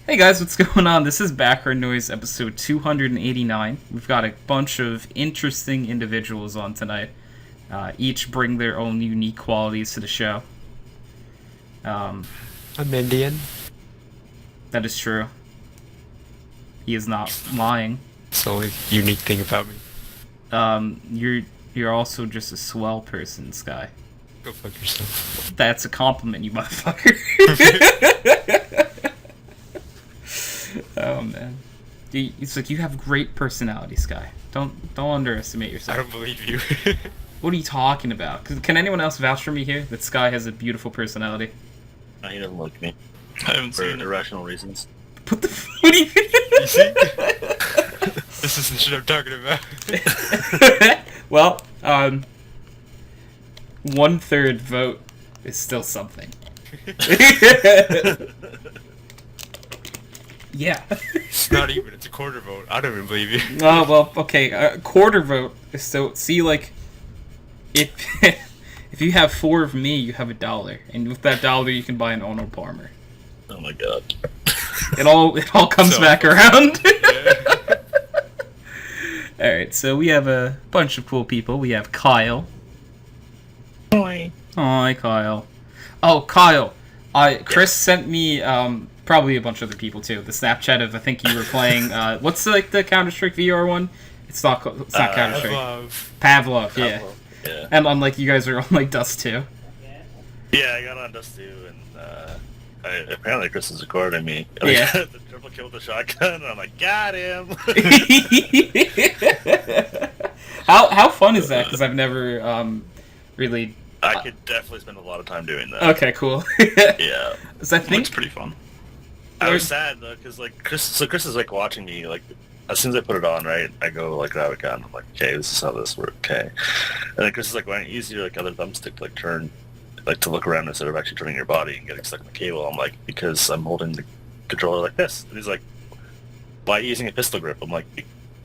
Hey guys, what's going on? This is Background Noise episode 289. We've got a bunch of interesting individuals on tonight. Each bring their own unique qualities to the show. I'm Indian. That is true. He is not lying. It's the only unique thing about me. You're also just a swell person, Sky. Go fuck yourself. That's a compliment, you motherfucker. Oh man, it's like you have great personality, Sky. Don't underestimate I yourself. don't believe you. What are you talking about? Can anyone else vouch for me here that Sky has a beautiful personality? He doesn't like me I haven't for seen it. irrational reasons. What the? What do you? You see? This is the shit I'm talking about. Well, 1/3 vote is still something. Yeah. It's not even. It's a quarter vote. I don't even believe you. Oh well, okay. A quarter vote is still. See, like, if if you have 4 of me, you have $1, and with that dollar, you can buy an Ono Palmer. Oh my god. It all comes So- back around. Yeah. All right, so we have a bunch of cool people. We have Kyle. Hi. Hi, Kyle. Oh, Kyle. Chris sent me probably a bunch of other people too. The Snapchat of I think you were playing. What's like the Counter-Strike VR one? It's not Counter-Strike. Love. Pavlov. Yeah. Yeah. And on like you guys are on like Dust 2. Yeah, I got on Dust 2, and apparently Chris is recording me. And Yeah. I got the triple kill with the shotgun, and I'm like, got him! How fun is that? Because I've never really. I could definitely spend a lot of time doing that. Okay, cool. Yeah. So I think It's pretty fun. I was sad, though, because, like, Chris is, like, watching me, like, as soon as I put it on, right, I go, like, grab a gun. I'm like, okay, this is how this works, okay. And then Chris is like, why don't you use your, like, other thumbstick to, like, turn, like, to look around instead of actually turning your body and getting stuck in the cable? I'm like, because I'm holding the controller like this. And he's like, why are you using a pistol grip? I'm like,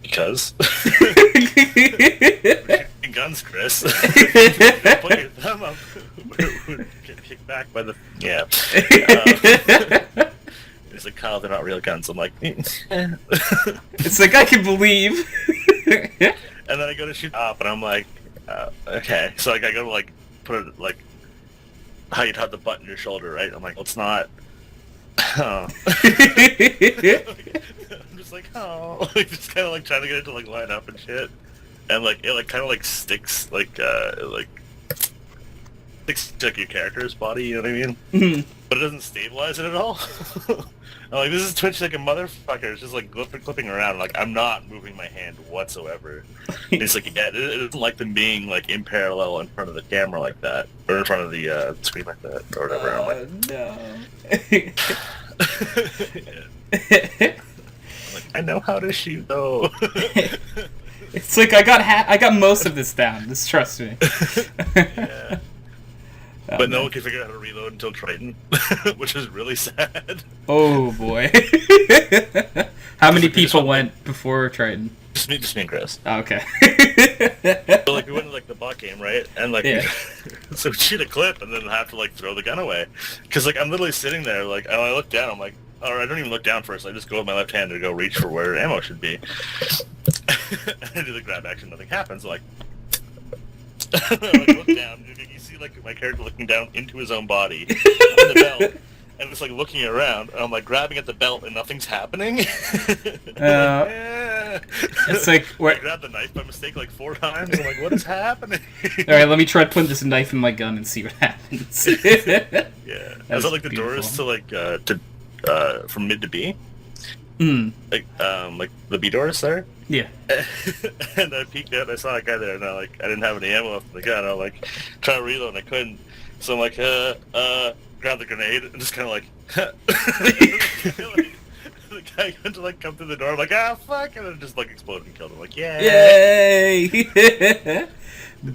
because. Guns, Chris. Put your thumb up. Get kicked back by the... Yeah. He's like, Kyle, they're not real guns. I'm like... it's like I can believe. And then I go to shoot up, and I'm like, okay. So like I go to like put it like how you'd have the button in your shoulder, right? I'm like, well, it's not. Oh. I'm just like, oh, like, just kind of like trying to get it to like line up and shit, and like it like kind of like sticks sticks to like, your character's body. You know what I mean? Mhm. But it doesn't stabilize it at all. I'm like, this is Twitch like a motherfucker. It's just like clipping around. Like, I'm not moving my hand whatsoever. And it's like, yeah, it doesn't like them being like in parallel in front of the camera like that, or in front of the screen like that, or whatever. I'm like, No. yeah. I'm like, I know how to shoot though. It's like I got most of this down. Just trust me. Yeah. Oh, But no man. one can figure out how to reload until Triton, which is really sad. Oh boy. How many people went before Triton? Just me and Chris. Oh, okay. But like we went to like the bot game, right? And like, Yeah. so we shoot a clip and then have to like throw the gun away, because like I'm literally sitting there, like, and I look down, I'm like, or I don't even look down first. I just go with my left hand to go reach for where ammo should be. And I do the grab action, nothing happens. Like, I look down, you see like my character looking down into his own body on the belt, and just like looking around, and I'm like grabbing at the belt, and nothing's happening. Yeah. It's like I what? grabbed the knife by mistake like 4 times. I'm like, what is happening? All right, let me try putting this knife in my gun and see what happens. Yeah. That's Is that like the beautiful. doors to like from mid to B? Mm, Like the B doors there? yeah. And I peeked out and I saw a guy there, and I didn't have any ammo left in the gun. I like trying to reload and I couldn't. So I'm like, grab the grenade and just kinda like the guy went to like come through the door, I'm like, ah fuck, and then just like exploded and killed him. Like, Yay!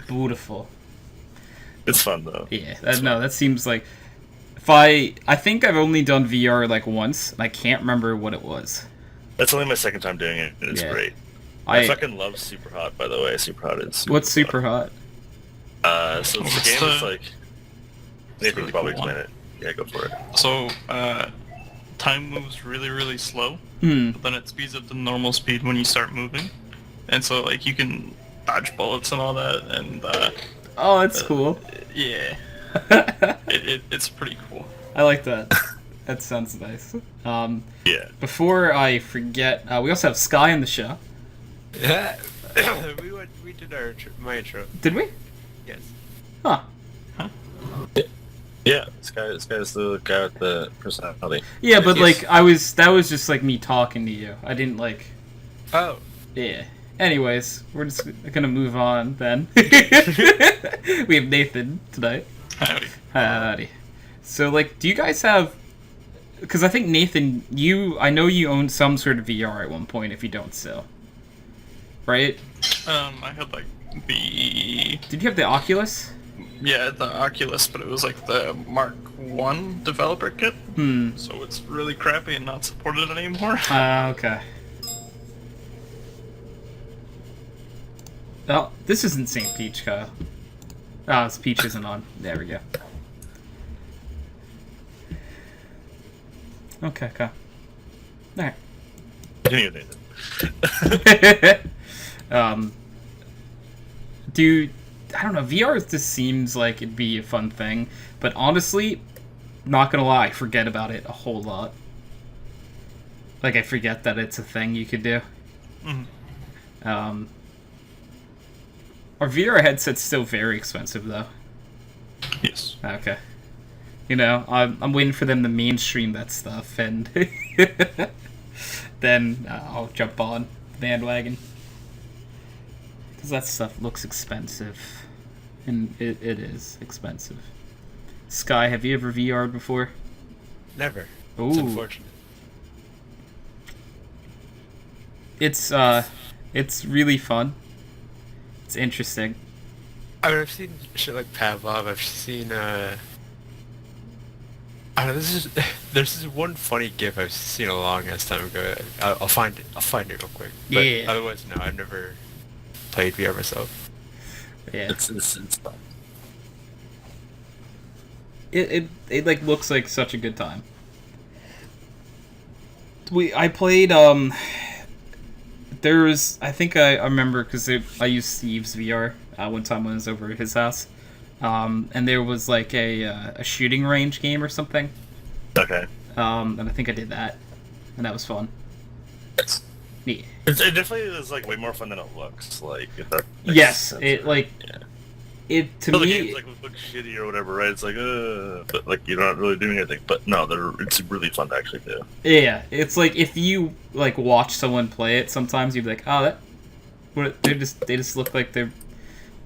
Beautiful. It's fun though. Yeah, that seems like I think I've only done VR like once, and I can't remember what it was. That's only my second time doing it, and it's Yeah. great. I fucking love Super Hot, by the way. Super Hot is What's super hot? So it's the game that's like... Nathan can probably explain it. Yeah, go for it. So, time moves really, really slow, Hmm. but then it speeds up to normal speed when you start moving. And so, like, you can dodge bullets and all that, and, Oh, that's cool. yeah. It's pretty cool. I like that. That sounds nice. Yeah. Before I forget, we also have Sky in the show. Yeah. we did my intro. Did we? Yes. Huh. Yeah, this guy's the guy with the personality. Yeah, but Yes. like that was just like me talking to you. I didn't like. Oh. Yeah. Anyways, we're just gonna move on then. We have Nathan tonight. Howdy. Howdy. So, like, do you guys have? Because I think Nathan, I know you owned some sort of VR at one point. If you don't still, right? I had, like, the... Did you have the Oculus? Yeah, the Oculus, but it was, like, the Mark 1 developer kit. Hmm. So it's really crappy and not supported anymore. Okay. Oh, this isn't St. Peach, Kyle. Oh, this Peach isn't on. There we go. Okay, Kyle. Alright. Continue, Nathan. Dude, I don't know, VR just seems like it'd be a fun thing, but honestly, not gonna lie, I forget about it a whole lot. Like, I forget that it's a thing you could do. Mhm. Our VR headset's still very expensive, though. Yes. Okay. You know, I'm waiting for them to mainstream that stuff, and then I'll jump on the bandwagon. Because that stuff looks expensive. And it is expensive. Sky, have you ever VR'd before? Never. It's Ooh. unfortunate. It's really fun. It's interesting. I mean, I've seen shit like Pavlov. I've seen, I don't know, there's this one funny GIF I've seen a long ass time ago. I'll find it real quick. But Yeah. otherwise, no, I've never played VR myself. Yeah. It's fun. It like looks like such a good time. I played there was, I think I remember because I used Steve's VR one time when I was over at his house, and there was like a shooting range game or something, Okay. and I think I did that, and that was fun. Yeah. It definitely is like way more fun than it looks. Like if that makes Yes, sense. it like Yeah. it to Well, the me. games like look shitty or whatever, right? It's like, but like you're not really doing anything. But no, it's really fun to actually do. Yeah, it's like if you like watch someone play it, sometimes you'd be like, oh, they just look like they're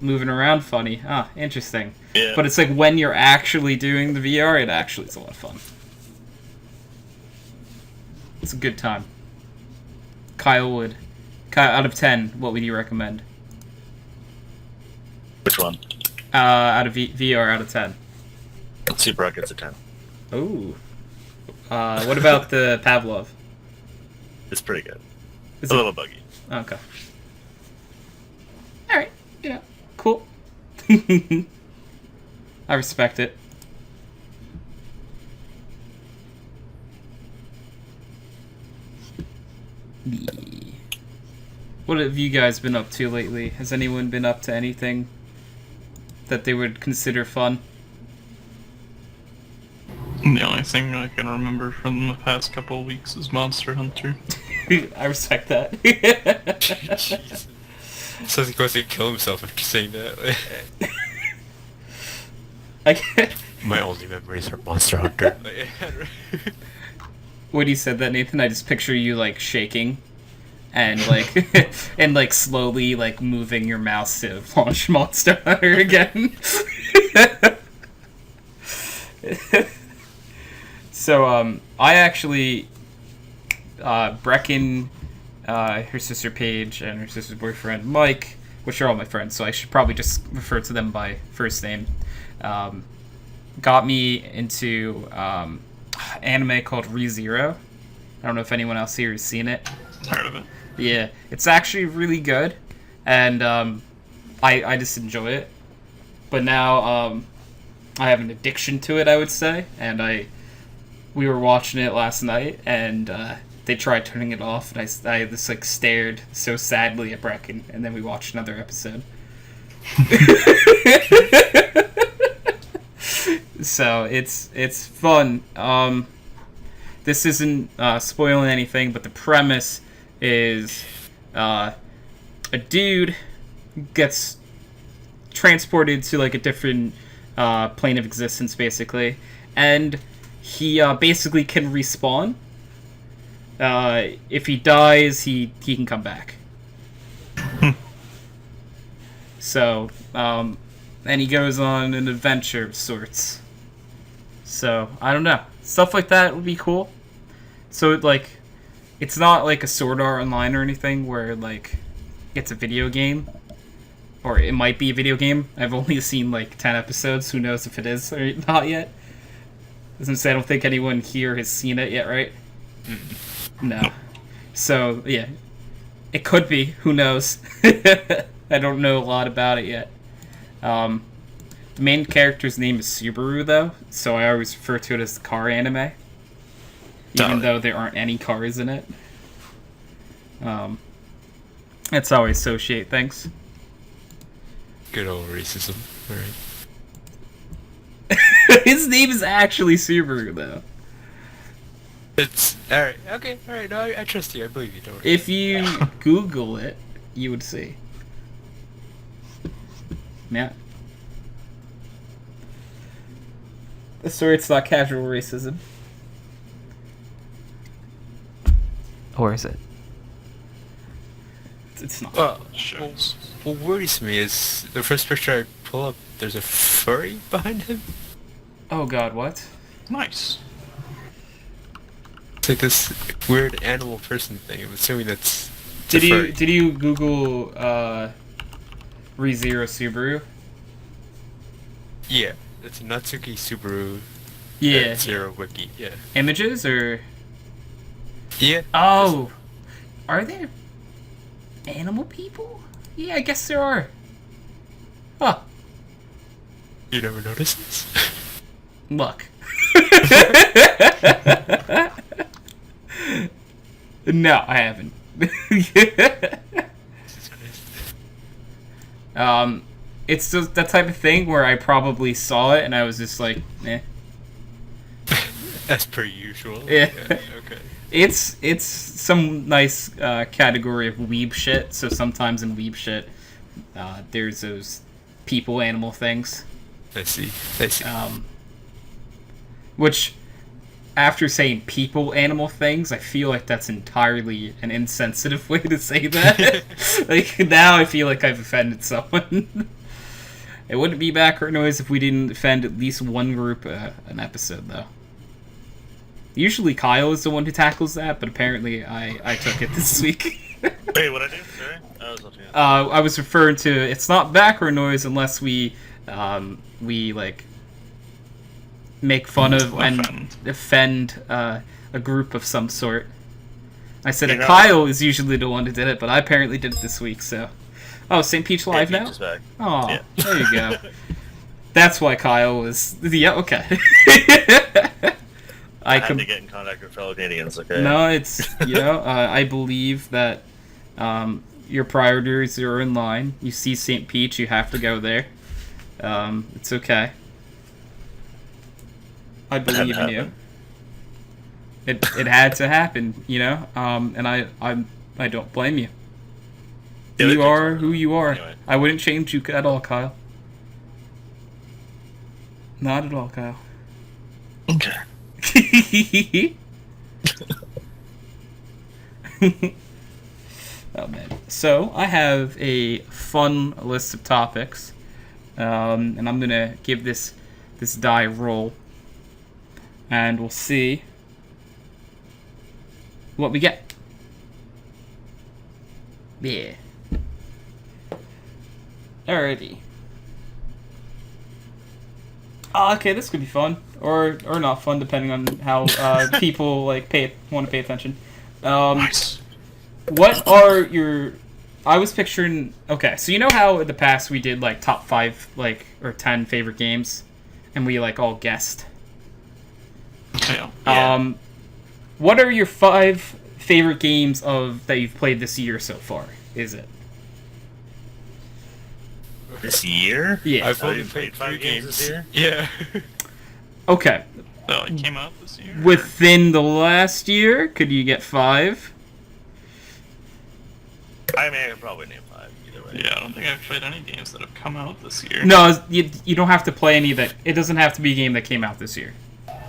moving around funny. Ah, interesting. Yeah. But it's like when you're actually doing the VR, it actually is a lot of fun. It's a good time. Kyle, out of 10, what would you recommend? Which one? Out of VR, out of 10. Let's see if Brock gets a 10. Ooh. What about the Pavlov? It's pretty good. Is A it- little buggy. Okay. Alright, yeah, cool. I respect it. What have you guys been up to lately? Has anyone been up to anything that they would consider fun? The only thing I can remember from the past couple of weeks is Monster Hunter. I respect that. Jeez. Sounds like he wants to kill himself after saying that. I can't. My only memories are Monster Hunter. When you said that, Nathan, I just picture you like shaking and like and like slowly like moving your mouse to launch Monster Hunter again. So I actually Brecken, her sister Paige, and her sister's boyfriend Mike, which are all my friends, so I should probably just refer to them by first name, got me into anime called ReZero. I don't know if anyone else here has seen it. Heard of it? Yeah, it's actually really good, and I just enjoy it. But now I have an addiction to it, I would say, and we were watching it last night, and they tried turning it off, and I just like stared so sadly at Brecken, and then we watched another episode. So it's fun. This isn't spoiling anything, but the premise is a dude gets transported to like a different plane of existence, basically, and he basically can respawn. If he dies, he can come back. So, and he goes on an adventure of sorts. So, I don't know. Stuff like that would be cool. So, it's not like a Sword Art Online or anything where, it's a video game. Or it might be a video game. I've only seen, 10 episodes. Who knows if it is or not yet. Doesn't say I don't think anyone here has seen it yet, right? No. So, yeah. It could be. Who knows? I don't know a lot about it yet. The main character's name is Subaru, though, so I always refer to it as the car anime. Even though there aren't any cars in it. That's how I associate things. Good old racism. Alright. His name is actually Subaru, though. It's... Alright, okay, alright, no, I trust you, I believe you, don't worry. If you Google it, you would see. Yeah. Sorry, it's not casual racism. Or is it? It's not. What worries me is the first picture I pull up, there's a furry behind him. Oh god, what? Nice. It's like this weird animal person thing. I'm assuming that's... Did you Google ReZero Subaru? Yeah, it's Natsuki Subaru. Yeah. Zero Wiki. Yeah. Images or? Yeah. Oh, are there animal people? Yeah, I guess there are. Huh. You never noticed this? Look. No, I haven't. It's just that type of thing where I probably saw it and I was just like, eh. As per usual. Yeah. Okay. It's some nice category of weeb shit. So sometimes in weeb shit, there's those people animal things. I see. Which, after saying people animal things, I feel like that's entirely an insensitive way to say that. Now I feel like I've offended someone. It wouldn't be background noise if we didn't offend at least one group an episode, though. Usually Kyle is the one who tackles that, but apparently I took it this week. Wait, what'd I do? Sorry? I was looking at I was referring to, it's not background noise unless we make fun of and offend a group of some sort. I said that Kyle is usually the one who did it, but I apparently did it this week, so... Oh, St. Peach live now? Oh, yeah. There you go. That's why Kyle was... Yeah, okay. I had to get in contact with fellow Canadians, okay? No, it's... I believe that your priorities are in line. You see St. Peach, you have to go there. It's okay. I believe in you. It had to happen, and I don't blame you. You are who you are. Anyway. I wouldn't change you at all, Kyle. Not at all, Kyle. Okay. Oh man. So I have a fun list of topics, and I'm gonna give this die a roll, and we'll see what we get. Yeah. Alrighty. Oh, okay, this could be fun, or not fun, depending on how people want to pay attention. Nice. What are your? I was picturing. Okay, so you know how in the past we did top 5 or 10 favorite games, and we all guessed. Yeah. Yeah. What are your 5 favorite games that you've played this year so far? Is it? This year? Yeah. I've only you played played 5 3 games this year? Yeah. Okay. So it came out this year. Within the last year, could you get 5? I mean, I could probably name 5 either way. Yeah, I don't think I've played any games that have come out this year. No, you don't have to play any that. It doesn't have to be a game that came out this year.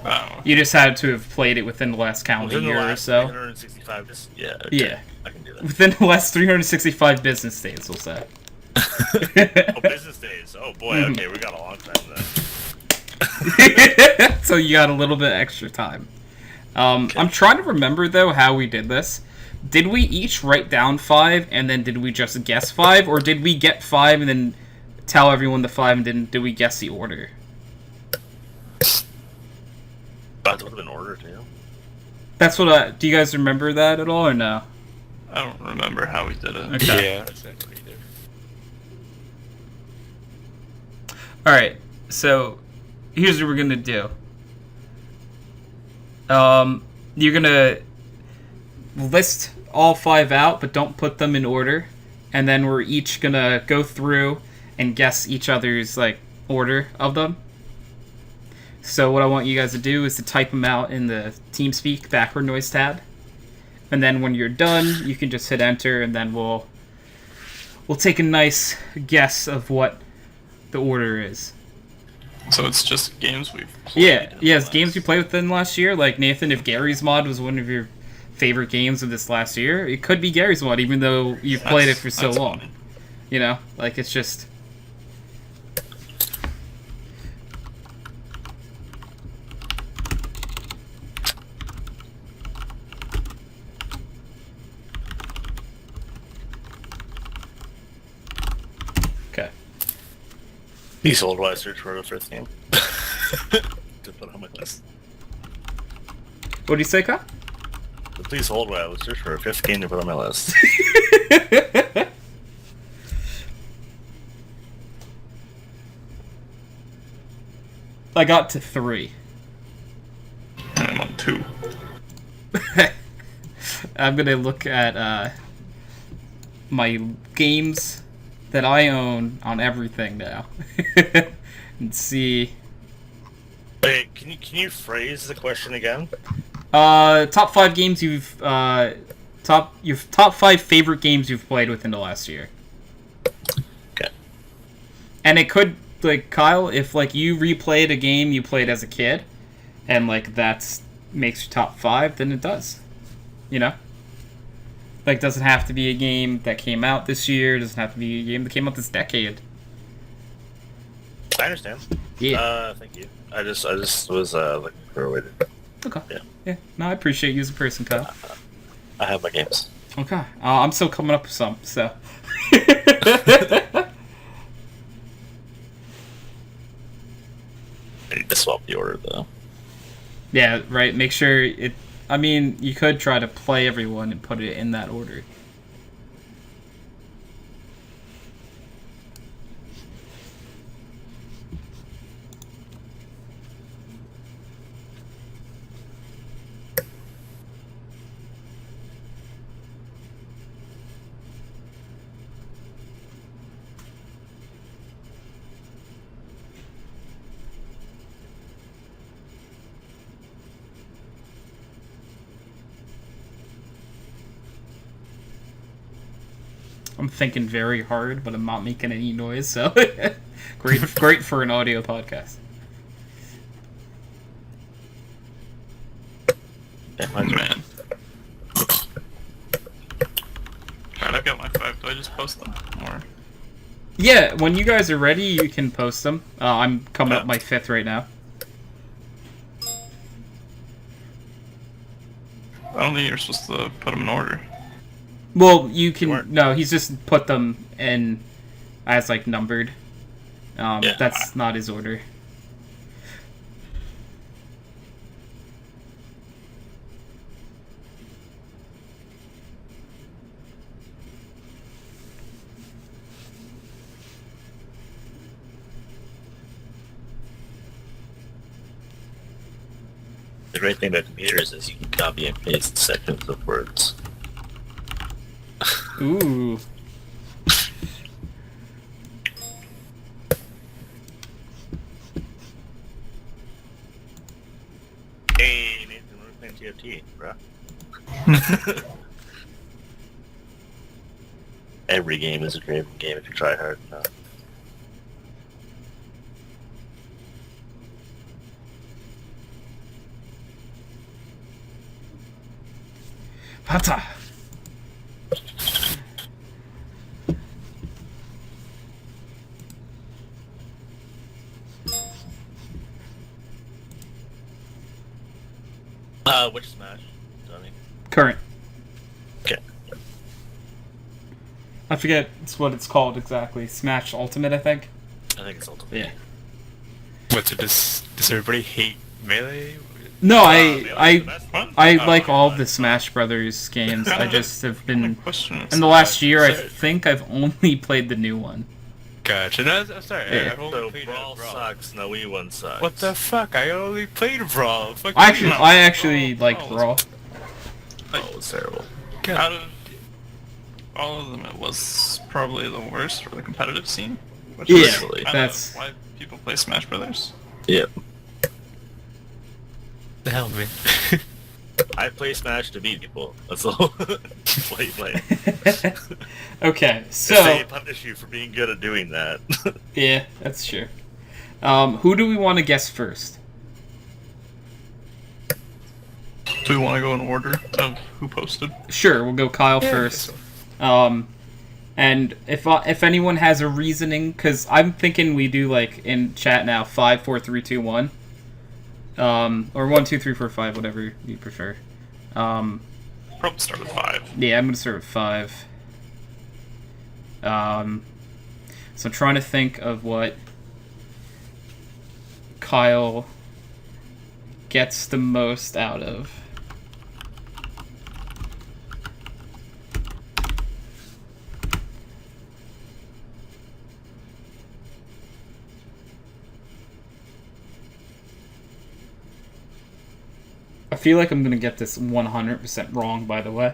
Oh. You just had to have played it within the last calendar Within the year or last so. 365 days? Yeah. Okay. Yeah. I can do that. Within the last 365 business days, we'll say. Oh, business days. Oh boy. Mhm. Okay, we got a long time then. So you got a little bit extra time. I'm trying to remember, though, how we did this. Did we each write down 5, and then did we just guess 5? Or did we get 5 and then tell everyone the 5, and then did we guess the order? But it would have been order too. That's what do you guys remember that at all, or no? I don't remember how we did it. Okay. Yeah, that's not either. Alright, so here's what we're gonna do. You're gonna list all 5 out, but don't put them in order. And then we're each gonna go through and guess each other's, like, order of them. So what I want you guys to do is to type them out in the TeamSpeak backward noise tab. And then when you're done, you can just hit enter, and then we'll take a nice guess of what the order is. So it's just games we've played. Yeah, in yes, the games last- we played within last year. Like, Nathan, if Gary's Mod was one of your favorite games of this last year, it could be Gary's Mod, even though you've played it for so That's long. funny. You know? Like, it's just... Okay. Please hold while I search for a 5th game. To put on my list. What do you say, Kyle? Please hold while I search for a 5th game to put on my list. I got to 3. I'm on 2. I'm gonna look at my games that I own on everything now. And see... Wait, can you phrase the question again? Top 5 games you've your top 5 favorite games you've played within the last year. Okay. And it could, like, Kyle, if like you replayed a game you played as a kid, and like that's makes your top 5, then it does. You know? Like, doesn't have to be a game that came out this year, doesn't have to be a game that came out this decade. I understand. Yeah. Thank you. I just was looking for a way to. Okay. Yeah. Yeah. No, I appreciate you as a person, Kyle. I have my games. Okay. I'm still coming up with some, so. I need to swap the order though. Yeah, right. Make sure it. I mean, you could try to play everyone and put it in that order. I'm thinking very hard, but I'm not making any noise, so great for an audio podcast. Yeah, mine's right. Man. Alright, I've got my 5. Do I just post them? Or... Yeah, when you guys are ready, you can post them. I'm coming up my 5th right now. I don't think you're supposed to put them in order. Well, you can. weren't. No, he's just put them in as like numbered. Yeah. That's not his order. The great thing about computers is you can copy and paste sections of words. Ooh. Hey, Nathan, we're playing TFT, bro. Every game is a great game if you try hard enough. Pata. Which Smash, Tony? Current. Okay. I forget what it's called exactly. Smash Ultimate, I think. I think it's Ultimate. Yeah. What, so does everybody hate Melee? No, Melee's the I best. I Oh, like okay, all of fine. the Smash Brothers games. I just have been Question is, in the last uh, year. I sorry. think I've only played the new one. Gotcha. No, I'm sorry. Yeah. I've only So played Brawl Brawl. sucks, no Wii one sucks. What the fuck? I only played Brawl. Fuck I you. actually, No, I actually Brawl- like Brawl Brawl. Oh, it's terrible. God. Out of all of them, it was probably the worst for the competitive scene. Which Yeah, is kinda that's- why people play Smash Brothers. Yep. The hell, man. I play Smash to beat people. That's all. Play, play. Okay, So so they punish you for being good at doing that. yeah, that's true. Who do we want to guess first? Do we want to go in order of who posted? Sure, we'll go Kyle first. And if anyone has a reasoning, because I'm thinking we do like in chat now 5, 4, 3, 2, 1, or 1, 2, 3, 4, 5, whatever you prefer. Probably start with 5. Yeah, I'm gonna start with 5. So I'm trying to think of what Kyle gets the most out of. I feel like I'm gonna get this 100% wrong, by the way.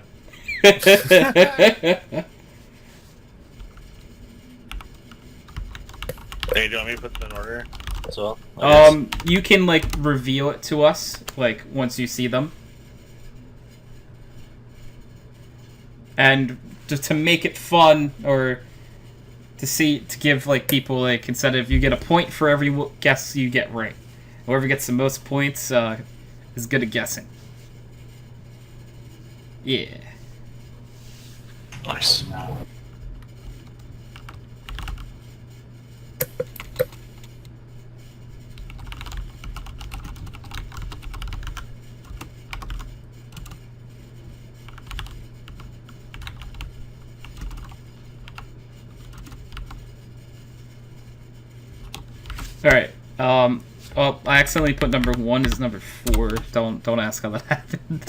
Hey, do you want me to put them in order as well? I guess? You can like reveal it to us like once you see them, and just to make it fun or to give like people like incentive, you get a point for every guess you get right. Whoever gets the most points is good at guessing. Yeah. Nice. All right. Oh, I accidentally put number 1 as number 4. Don't ask how that happened.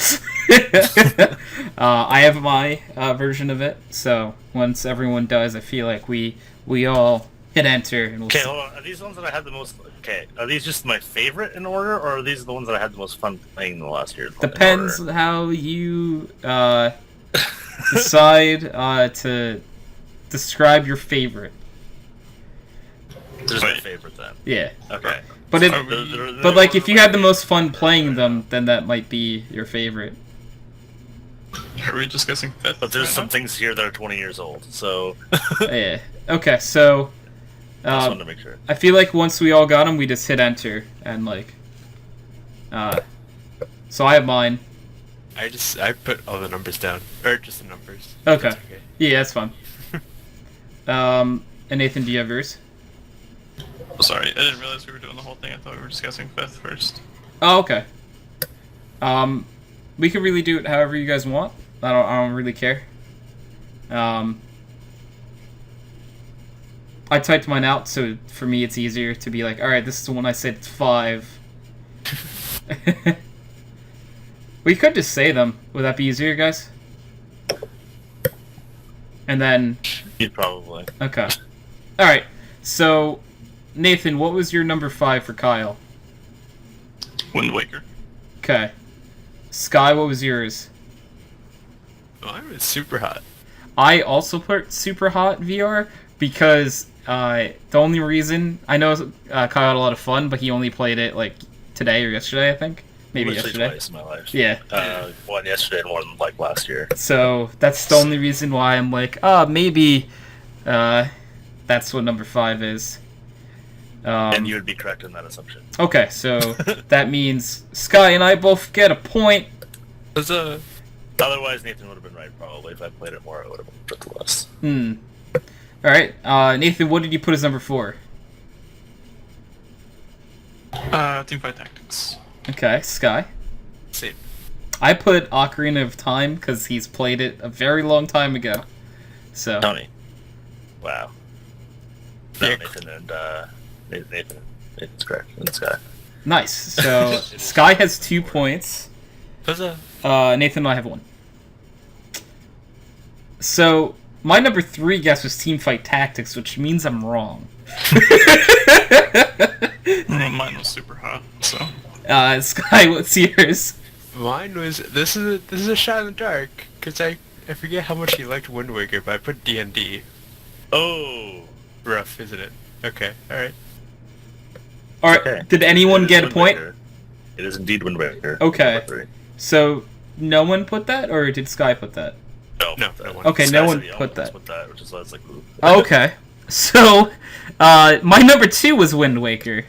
I have my version of it. So once everyone does, I feel like we all hit enter and we'll. Okay, hold on. Are these the ones that I had the most? Okay, are these just my favorite in order, or are these the ones that I had the most fun playing in the last year? Depends in order? how you decide to describe your favorite. There's my favorite then. Yeah, Okay. but if Are we- but like if you had the most fun playing them, then that might be your favorite. Are we just guessing 5th? But there's right some now? things here that are 20 years old, so Yeah. Okay, so I just wanted to make sure. I feel like once we all got them, we just hit enter and like. So I have mine. I put all the numbers down, or just the numbers. Okay. That's Yeah, that's fun. And Nathan, do you have yours? Oh, sorry, I didn't realize we were doing the whole thing. I thought we were just guessing 5th first. Oh, okay. We can really do it however you guys want. I don't really care. I typed mine out, so for me it's easier to be like, all right, this is the one I said it's 5. We could just say them. Would that be easier, guys? And then, You'd probably. okay. All right. So, Nathan, what was your number 5 for Kyle? Wind Waker. Okay. Sky, what was yours? Mine was super hot. I also put super hot VR because the only reason I know Kyle had a lot of fun, but he only played it like today or yesterday, I think. Maybe Literally yesterday. twice in my life. Yeah. One yesterday and one like last year. So that's the only reason why I'm like, maybe that's what number 5 is. And you would be correct in that assumption. Okay, so that means Sky and I both get a point. Huzzah. Otherwise, Nathan would have been right probably. If I played it more, I would have put the list. Alright, Nathan, what did you put as number 4? Teamfight Tactics. Okay, Sky. Same. I put Ocarina of Time because he's played it a very long time ago. So Tony. Wow. No, Yeah. Nathan and Nathan's correct. And Sky. nice. So Sky has 2 points. Huzzah. Nathan and I have 1. So my number 3 guess was Teamfight Tactics, which means I'm wrong. Mine was super hot, so. Sky, what's yours? Mine was this is a shot in the dark because I forget how much he liked Wind Waker, but I put D&D. Oh. Rough, isn't it? Okay, all right. All right. Okay. Did anyone It is get a Wind point? Waker. It is indeed Wind Waker. Okay. Number 3. So no one put that, or did Sky put that? No one. Okay, Sky no said one he put almost that. Put that, which is why it's like, ooh. Okay. So my number 2 was Wind Waker.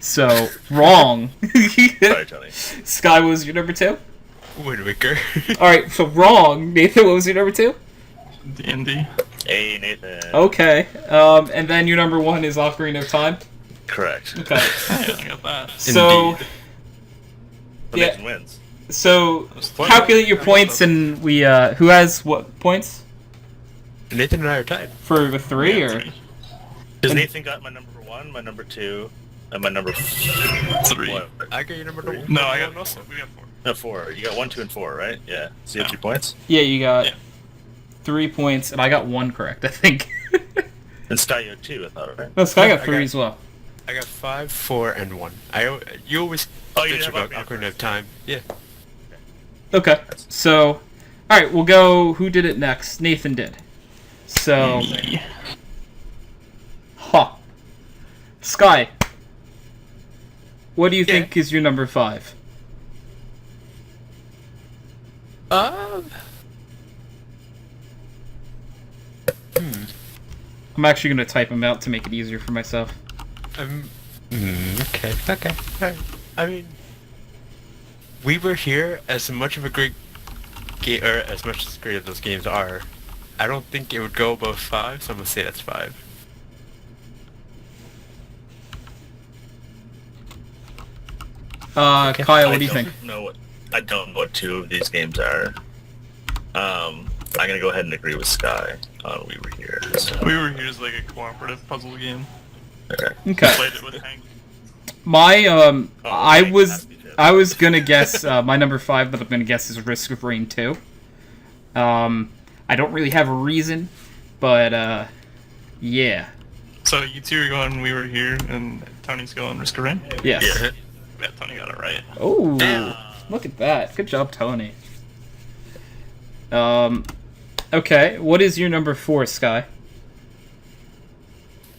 So wrong. Sorry, Tony. Sky, what was your number 2? Wind Waker. All right, so wrong. Nathan, what was your number 2? D&D. Hey, Nathan. Okay. And then your number 1 is Ocarina of Time. Correct. Okay. Hey, I got that. So Indeed. But yeah. Nathan wins. So That's calculate your fine. points, and we who has what points Nathan and I are tied. for the 3 Yeah, or 3. Because Nathan got my number 1, my number 2, and my number 3. What? I got your number 1. No, I got also. We got 4. No, 4. You got 1, 2, and 4, right? Yeah. So you have 3 points. yeah, you got Yeah. 3 points, and I got 1 correct, I think. And Sky, you had 2, I thought, right? No, Sky Yeah, got I 3 got- as well. I got 5, 4, and 1. You always Oh, you bitch have about Ocarina Ocarina of first. Time. Yeah. Okay, so all right, we'll go. Who did it next? Nathan did. So, Me. huh. Sky, what do you Yeah. think is your number 5? I'm actually gonna type them out to make it easier for myself. Okay. Okay. Alright. I mean, we were here as much of a great game, or as much as great as those games are. I don't think it would go above 5, so I'm gonna say that's 5. Okay. Kyle, what do you think? I don't know what 2 of these games are. I'm gonna go ahead and agree with Sky on We Were Here. So. We Were Here is like a cooperative puzzle game. Okay. Okay. Played it with Hank. My I Hank was has to be fifth. I was gonna guess my number 5 that I'm gonna guess is Risk of Rain 2. I don't really have a reason, but yeah, So you two are going We Were Here, and Tony's going Risk of Rain? yes. Yeah. Yeah, Tony got it right. Oh, look at that! Good job, Tony. Okay, what is your number 4, Sky?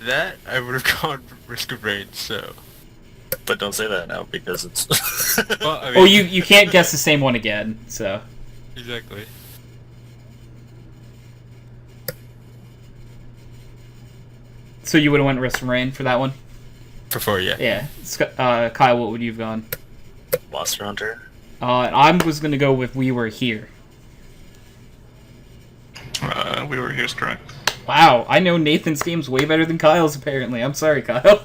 That I would have gone Risk of Rain. So. But don't say that now because it's. Well, I mean, Oh, you can't guess the same one again, so. Exactly. So you would have went Risk of Rain for that one? For 4, yeah. Yeah. Kyle, what would you have gone? Monster Hunter. I was gonna go with We Were Here. We Were Here's correct. Wow, I know Nathan's game's way better than Kyle's, apparently. I'm sorry, Kyle.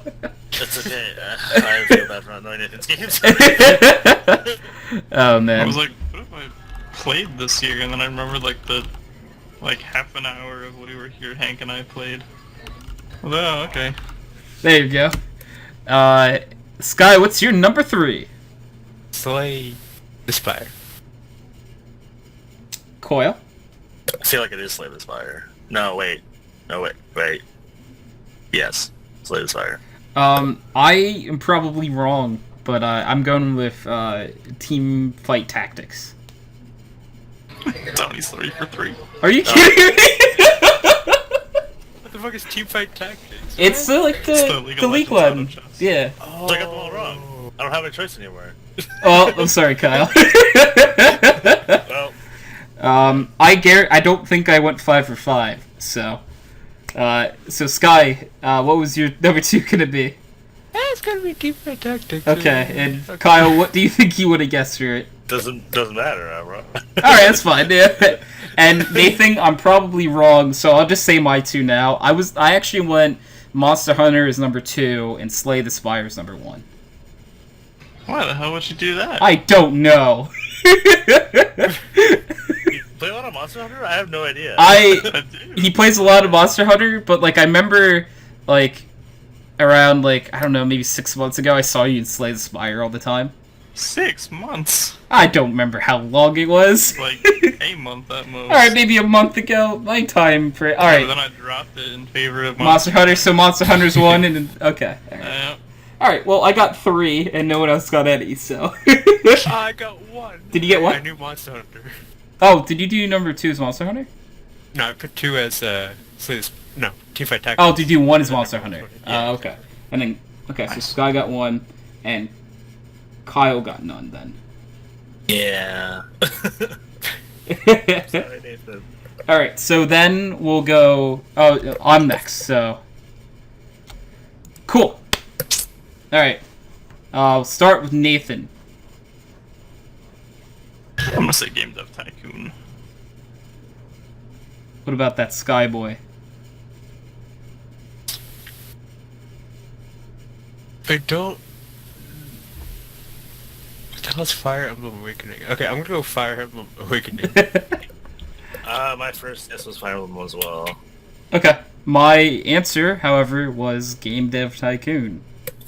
It's okay. I feel bad for not knowing Nathan's games. Oh, I man. was like, what have I played this year? And then I remembered like half an hour of We Were Here Hank and I played. Oh, okay. There you go. Sky, what's your number 3? Slay the Spire. Coil? I feel like it is Slay the Spire. No, wait. Yes. Slay the Spire. I am probably wrong. but I'm going with Team Fight Tactics. Tony's 3 for 3. Are you kidding me? What the fuck is Teamfight Tactics? It's like the League Legends one. auto chess. Yeah. So I got them all wrong. I don't have a choice anymore. Oh, I'm sorry, Kyle. Well, I don't think I went 5 for 5. So Sky, what was your number 2 gonna be? It's gonna be Teamfight Tactics. Okay, and Kyle, what do you think you would have guessed for it? doesn't matter. I'm wrong. Alright, that's fine. Yeah. And Nathan, I'm probably wrong, so I'll just say my 2 now. I actually went Monster Hunter is number 2 and Slay the Spire is number 1. Why the hell would you do that? I don't know. You play a lot of Monster Hunter? I have no idea. I do. He plays a lot of Monster Hunter, but like I remember like around like I don't know, maybe 6 months ago I saw you in Slay the Spire all the time. 6 months. I don't remember how long it was. Like a month at most. Alright, maybe a month ago. My time for But alright. then I dropped it in favor of Monster Hunter, so Monster Hunter's 1 and okay. Uh, Alright, well I got 3 and no one else got any, so I got 1. Did you get one? I knew Monster Hunter. Oh, did you do number 2 as Monster Hunter? No, I put 2 as no, Teamfight Tactics. Oh, did you do 1 as Monster Hunter? Yeah. Okay. And then okay, so Sky got 1 and Kyle got none then. Yeah. Sorry, Nathan. Alright, so then we'll go... Oh, I'm next, so... Cool. Alright. I'll start with Nathan. I'm gonna say Game Dev Tycoon. What about that Skyboy? I don't... What the hell's Fire Emblem Awakening? Okay, I'm gonna go Fire Emblem Awakening. My first guess was Fire Emblem as well. Okay. My answer, however, was Game Dev Tycoon.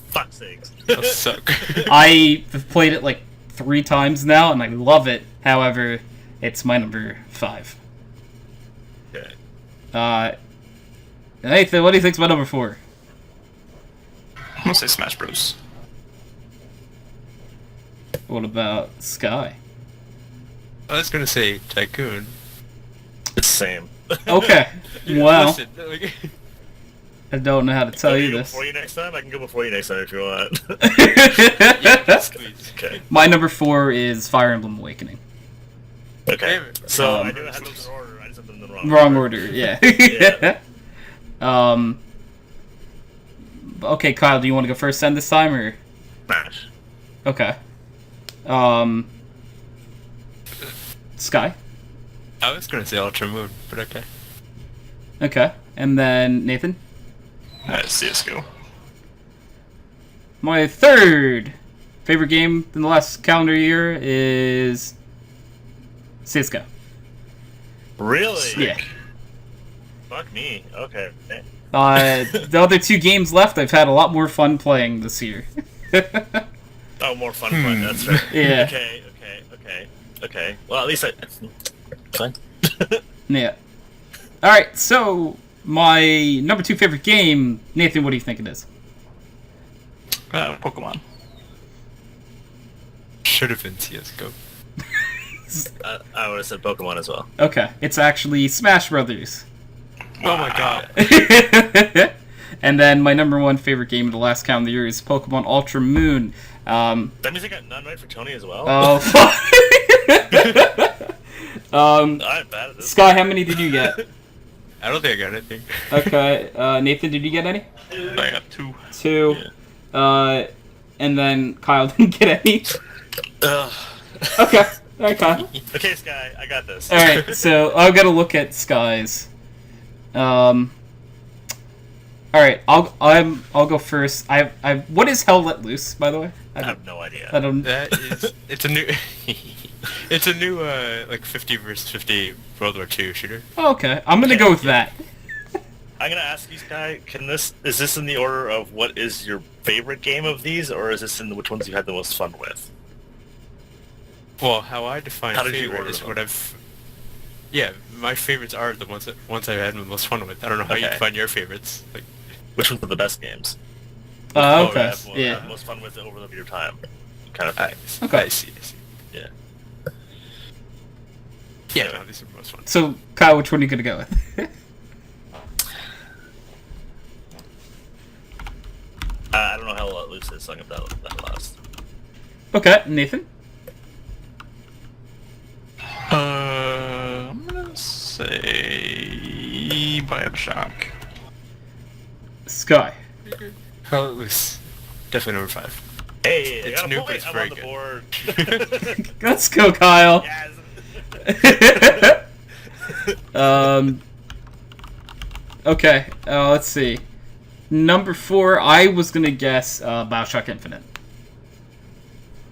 Fuck's sakes. That'll suck. I've played it like 3 times now, and I love it. However, it's my number 5. Okay. Nathan, what do you think's my number 4? I'm gonna say Smash Bros. What about Sky? I was gonna say Tycoon. It's the same. Okay. Yeah, Wow. listen, like, I don't know how to tell Can I you go this. before you next time? I can go before you next time if you want. yes, please. Okay. My number 4 is Fire Emblem Awakening. Okay. Damn it. So Um, I didn't have them in order. I just have them in the wrong. Wrong order, yeah. Yeah. Okay, Kyle, do you want to go first then this time, or? Smash. Okay. Sky? I was gonna say Ultra Moon, but okay. Okay. And then Nathan? CSGO. My 3rd favorite game in the last calendar year is CSGO. Really? Yeah. Fuck me. Okay. The other 2 games left, I've had a lot more fun playing this year. Oh, more fun. That's right. Yeah. Okay. Well, at least I. Fine. Yeah. Alright, so my number 2 favorite game, Nathan, what do you think it is? Pokemon. Should have been CSGO. I would have said Pokemon as well. Okay, it's actually Smash Brothers. Oh my god. And then my number 1 favorite game of the last calendar year is Pokemon Ultra Moon. That means I got none right for Tony as well. Oh, fuck. I'm bad at this. Sky, how many did you get? I don't think I got anything. Okay, Nathan, did you get any? I got 2. 2. And then Kyle didn't get any. Ugh. Okay, alright, Kyle. Okay, Sky, I got this. Alright, so I've got to look at Sky's. Alright, I'll go first. What is Hell Let Loose, by the way? I have no idea. I don't. That is, it's a new, it's a new like 50 versus 50 World War II shooter. Oh, okay, I'm gonna go with that. I'm gonna ask you, Sky. Is this in the order of what is your favorite game of these, or is this in which ones you had the most fun with? Well, how I define How did you favorite order is them? what I've. Yeah, my favorites are the ones I've had the most fun with. I don't know how you Okay. define your favorites. Like, Which ones are the best games? Okay. Have more, Yeah. have most fun with it over your time, kind of thing. Okay. I see. Yeah. Yeah, no, these are most fun. So, Kyle, which one are you gonna go with? I don't know how loose this song about that last. Okay, Nathan. I'm gonna say Bioshock. Sky. Hell Loose. Definitely number 5. Hey, It's I got new, a but point. it's I'm very on the good. board. Let's go, Kyle. Yes. Okay, let's see. Number 4, I was gonna guess Bioshock Infinite.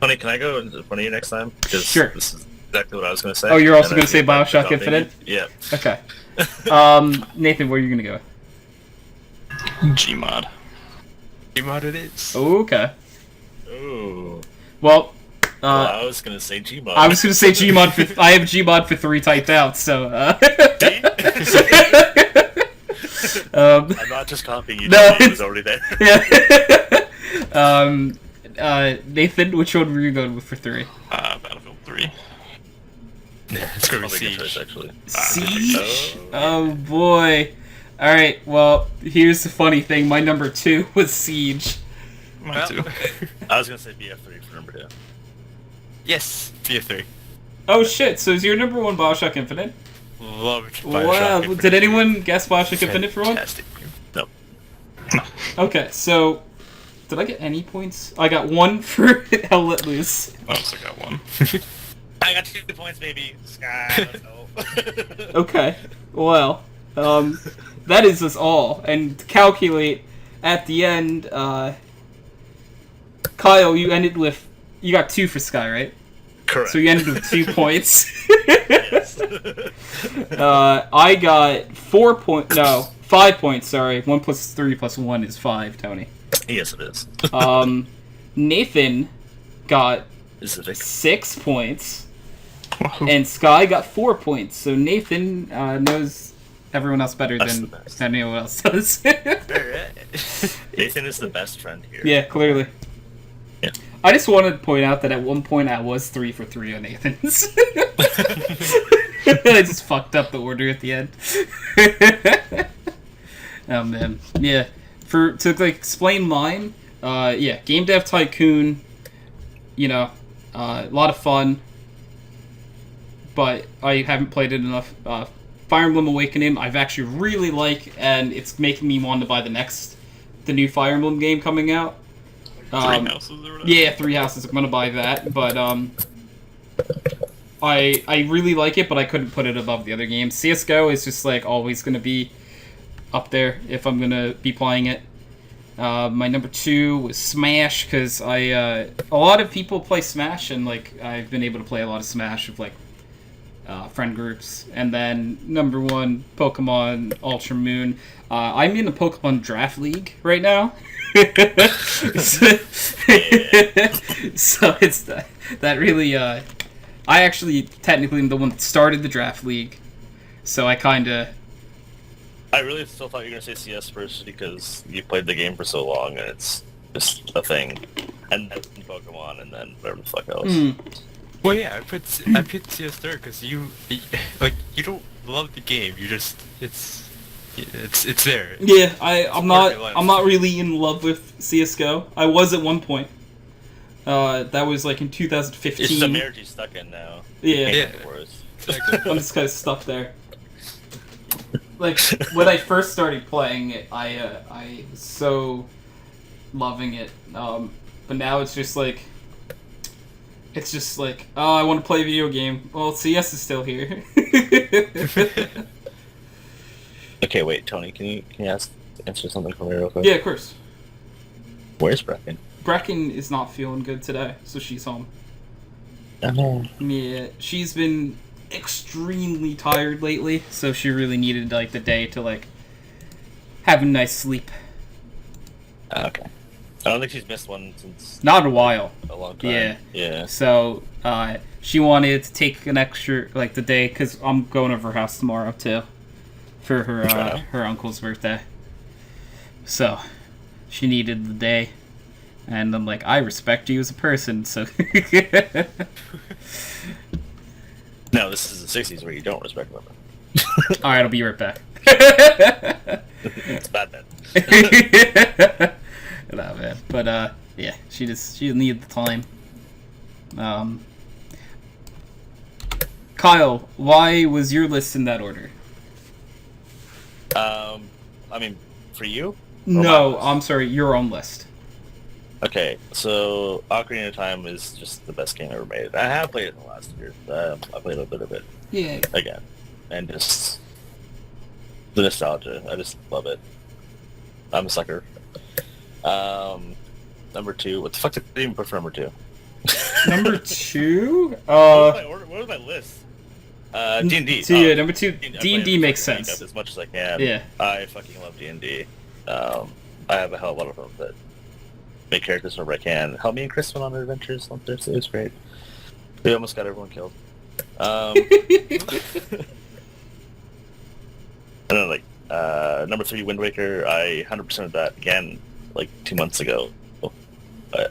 Funny, can I go in front of you next time? 'Cause Sure. This is exactly what I was going to say. Oh, you're also And I gonna say feel bad for Bioshock copying Infinite? you. Yeah. Okay. Nathan, where are you gonna go? Gmod. Gmod it is. Okay. Ooh. Well, Well, I was going to say Gmod. I was gonna say Gmod for. I have Gmod for 3 typed out, so. I'm not just copying you. No, It was already there. Yeah. Nathan, which one were you going with for 3? Battlefield 3. Yeah, it's gonna be Probably a good choice, Siege. actually. Siege? Oh. Oh boy. Alright, well, here's the funny thing. My number 2 was Siege. Mine too. I was going to say BF3 for number 2. Yes, BF3. Oh shit, so is your number 1 Bioshock Infinite? Loved Bioshock Wow, Infinite. did anyone guess Bioshock Infinite for one? Fantastic game. No. Okay, so did I get any points? I got 1 for Hell Let Loose. I also got 1. I got 2 points, baby. Sky, let's go. Okay, well, that is us all. And to calculate at the end, Kyle, you got 2 for Sky, right? Correct. So you ended with 2 points. Yes. I got 5 points, sorry. 1 plus 3 plus 1 is 5, Tony. Yes, it is. Nathan got Is it 6 points, Wahoo. and Sky got 4 points. So Nathan knows everyone else better That's than the best. anyone else does. Alright. Nathan is the best friend here. Yeah, clearly. Yeah. I just wanted to point out that at one point I was 3 for 3 on Nathan's. I just fucked up the order at the end. Oh man, yeah. To explain mine, yeah, Game Dev Tycoon. You know, a lot of fun, but I haven't played it enough. Fire Emblem Awakening, I've actually really and it's making me want to buy the new Fire Emblem game coming out. 3 houses or whatever. Yeah, 3 houses. I'm gonna buy that, but I really like it, but I couldn't put it above the other games. CS:GO is just always gonna be up there if I'm gonna be playing it. My number 2 was Smash because a lot of people play Smash, and I've been able to play a lot of Smash with friend groups. And then number 1, Pokemon Ultra Moon. I'm in the Pokemon Draft League right now. So it's that really I actually technically am the one that started the draft league, so I really still thought you were going to say CS first because you played the game for so long and it's just a thing. And then Pokemon and then whatever the fuck else. Well, yeah, I put CS third because you don't love the game. You just it's there. yeah I'm part of your life. not really in love with CS:GO. I was at one point. That was in 2015. It's just a marriage you're stuck in now. Yeah. Can't get worse. Exactly. I'm just kind of stuck there. When I first started playing it, I was so loving it. But now it's just oh, I want to play a video game. Well, CS is still here. Okay, wait, Tony, can you answer something for me real quick? Yeah, of course. Where's Brecken? Brecken is not feeling good today, so she's home. Oh no. Yeah, she's been extremely tired lately, so she really needed the day to have a nice sleep. Okay. I don't think she's missed one since Not in a while. a long time. Yeah. Yeah. So she wanted to take an extra the day because I'm going over her house tomorrow too, for her Wow. her uncle's birthday. So she needed the day. And I'm like, I respect you as a person, so... No, this is the 60s where you don't respect women. Alright, I'll be right back. It's bad, man. No, man. But, yeah, she needed the time. Kyle, why was your list in that order? I mean, for you? Or No, my list? I'm sorry, your own list. Okay, so Ocarina of Time is just the best game ever made. I have played it in the last year. I played a bit of it Yeah. again, and just the nostalgia. I just love it. I'm a sucker. Number 2. What the fuck did I even put for number 2? Number 2? What was my list? D&D. So yeah, number 2, I D&D makes fucking sense. as much as I can. Yeah. I fucking love D&D. I have a hell of a lot of them that make characters whenever I can. Help me and Chris went on adventures on Thursday. It was great. We almost got everyone killed. And then, like, number 3, Wind Waker. I 100%ed that again, like, 2 months ago. I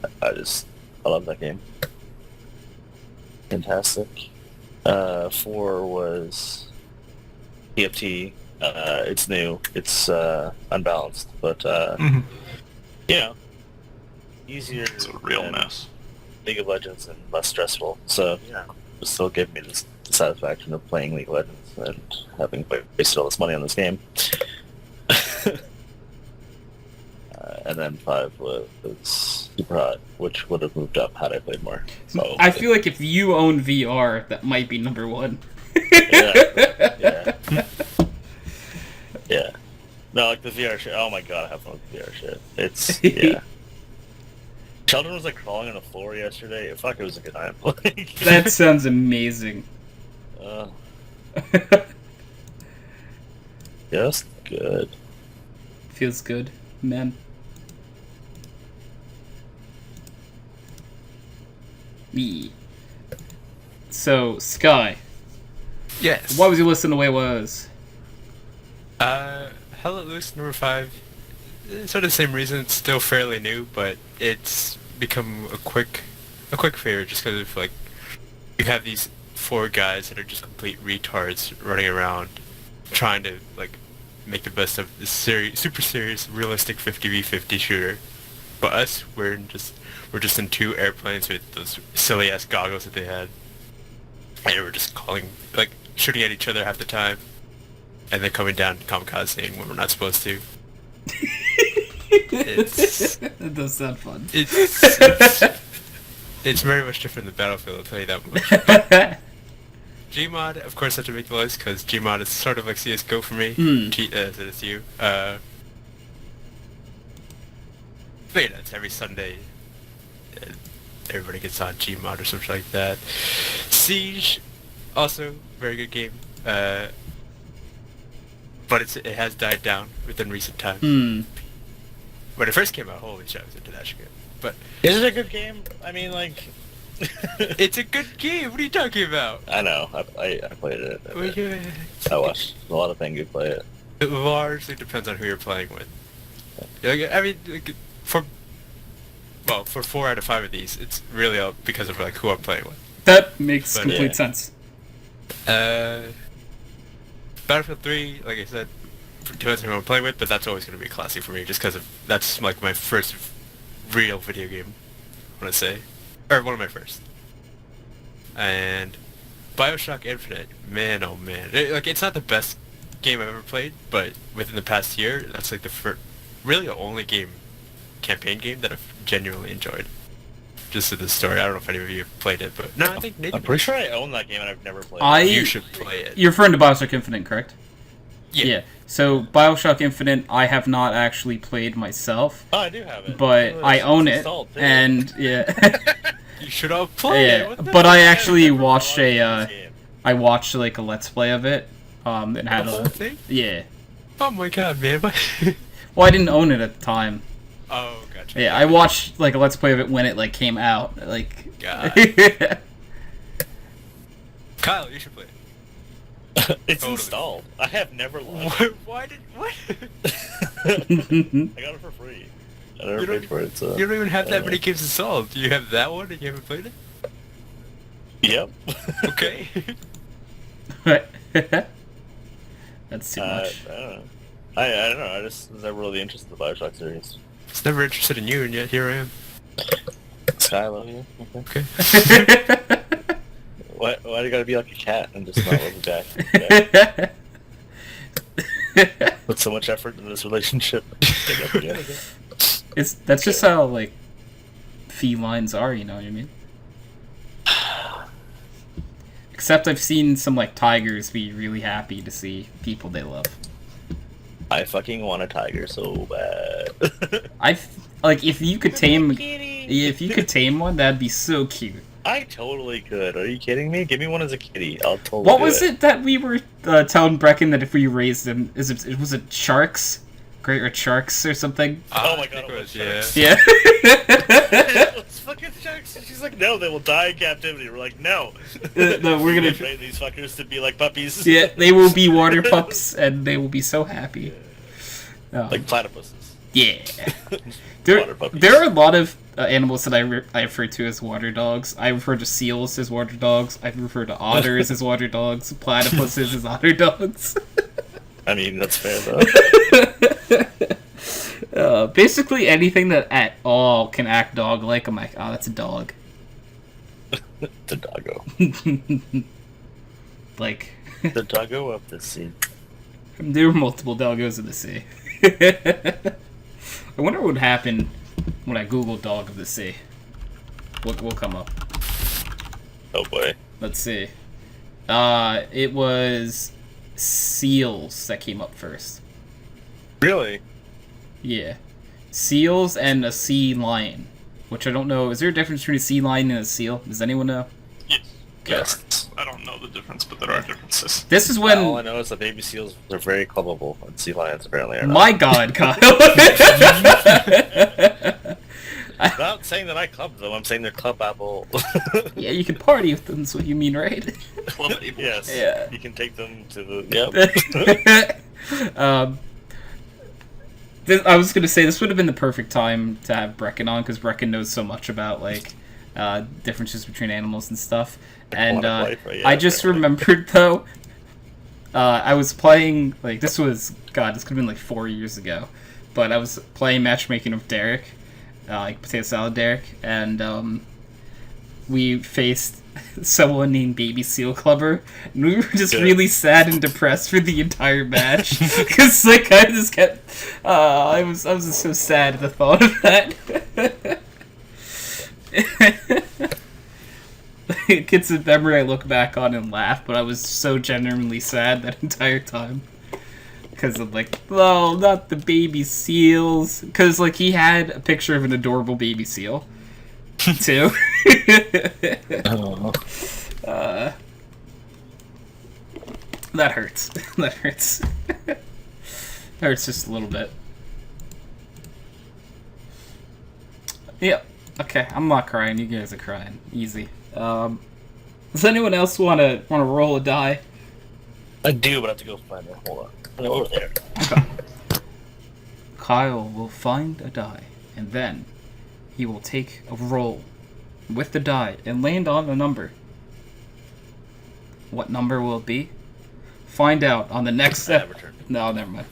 love that game. Fantastic. 4 was TFT. It's new. It's unbalanced, but you know, easier. It's a real than mess. League of Legends and less stressful. So you know, it still give me the satisfaction of playing League of Legends and having wasted all this money on this game. And then 5 was Super Hot, which would have moved up had I played more. So, I feel like if you own VR, that might be number 1. yeah. Yeah. No, like the VR shit. Oh my god, I have fun with the VR shit. It's, yeah. Sheldon was like crawling on the floor yesterday. Fuck, it was a good time. That sounds amazing. Just good. Feels good, man. Me. So, Sky, Yes. why was your list in the way it was? Hell Let Loose number 5. Sort of the same reason. It's still fairly new, but it's become a quick favorite just because of like you have these 4 guys that are just complete retards running around trying to like make the best of this super serious, realistic 50v50 shooter. But us, we're just in 2 airplanes with those silly ass goggles that they had, and we're just shooting at each other half the time, and then coming down kamikazing when we're not supposed to. That does sound fun. It's very much different than Battlefield, I'll tell you that much. Gmod, of course, I have to make the list because Gmod is sort of like CS:GO for me. As it is you. But yeah, it's every Sunday. Everybody gets on Gmod or something like that. Siege, also very good game. But it has died down within recent times. When it first came out, holy shit, I was into that shit. But Is it a good game? I mean, like... it's a good game. What are you talking about? I know. I played it. I watched a lot of Pengu play it. It largely depends on who you're playing with. Like, I mean, for 4 out of 5 of these, it's really all because of like who I'm playing with. That makes But, complete yeah. sense. Battlefield 3, like I said, depends on who I'm playing with, but that's always going to be a classic for me, just because that's like my first real video game, I want to say, or one of my first. And BioShock Infinite, man, oh man, it's not the best game I've ever played, but within the past year, that's like really the only campaign game that I've genuinely enjoyed. Just to the story, I don't know if any of you have played it, but no, I think Nathan. I'm pretty sure I own that game and I've never played it. You should play it. You're referring to BioShock Infinite, correct? Yeah. So, BioShock Infinite, I have not actually played myself, Oh, I do have it. but Oh, I it's own it, installed, too. and yeah. You should all play it. Yeah, What the but hell? I actually I've never watched watched a, this game. I watched like a Let's Play of it, and had The whole a, thing? yeah. Oh my god, man. Well, I didn't own it at the time. Oh, gotcha. Yeah, I watched like a Let's Play of it when it like came out, like. God. Kyle, you should play it. It's Totally. installed. I have never launched it. What? I got it for free. I never paid for it, so... You don't even have I that don't many know. games installed. You have that one and you haven't played it? Yep. Okay. That's too much. I don't know. I don't know, I just was never really interested in the Bioshock series. I was never interested in you, and yet here I am. Sky, I love you. Okay. Okay. Why do you gotta be like a cat and just not love me back? Put so much effort in this relationship. That's just how like felines are, you know what I mean? Except I've seen some like tigers be really happy to see people they love. I fucking want a tiger so bad. Like if you could tame one, that'd be so cute. I totally could. Are you kidding me? Give me one as a kitty. I'll totally What do was it that we were telling Brecken that if we raised them, was it sharks? Great red sharks or something? Oh my god, I think it was yeah. sharks. Yeah. It's fucking sharks. She's like, no, they will die in captivity. We're like, no. No, we're gonna train these fuckers to be like puppies. Yeah, they will be water pups, and they will be so happy. Like platypuses. Yeah. Water puppies. There are a lot of animals that I refer to as water dogs. I refer to seals as water dogs. I refer to otters as water dogs. Platypuses as otter dogs. I mean, that's fair though. Basically anything that at all can act dog-like, I'm like, oh, that's a dog. The doggo. Like... The doggo of the sea. There were multiple doggos in the sea. I wonder what would happen when I Google dog of the sea. What will come up? Oh boy. Let's see. It was seals that came up first. Really? Yeah. Seals and a sea lion. Which I don't know. Is there a difference between a sea lion and a seal? Does anyone know? Yes. Yes. I don't know the difference, but there are differences. This is when... All I know is that baby seals are very clubbable, and sea lions apparently are not. My god, Kyle. I'm not saying that I club them, I'm saying they're clubbable. Yeah, you can party with them, is what you mean, right? Club Able. Yes. Yeah. You can take them to the... Yep. I was gonna say this would have been the perfect time to have Brecken on because Brecken knows so much about like differences between animals and stuff. And Life, right? Yeah, I just apparently. remembered though, I was playing like this could have been like 4 years ago, but I was playing matchmaking with Derek, like Potato Salad Derek, and we faced someone named Baby Seal Clubber, and we were just Good. really sad and depressed for the entire match because like I just kept I was just so sad at the thought of that. It's a memory I look back on and laugh, but I was so genuinely sad that entire time because I'm like, oh, not the baby seals, because like he had a picture of an adorable baby seal too. Oh. That hurts. That hurts. That hurts just a little bit. Yep. Okay, I'm not crying. You guys are crying. Easy. Does anyone else want to roll a die? I do, but I have to go find it. Hold on. Oh, over there. Okay. Kyle will find a die, and then he will take a roll with the die and land on a number. What number will it be? Find out on the next step. No, never mind.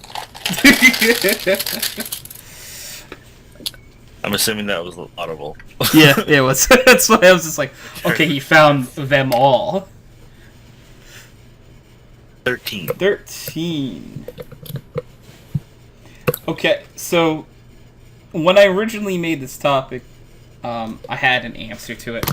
I'm assuming that was audible. Yeah, it was. That's why I was just like, okay, he found them all. 13. 13. Okay, so when I originally made this topic, I had an answer to it.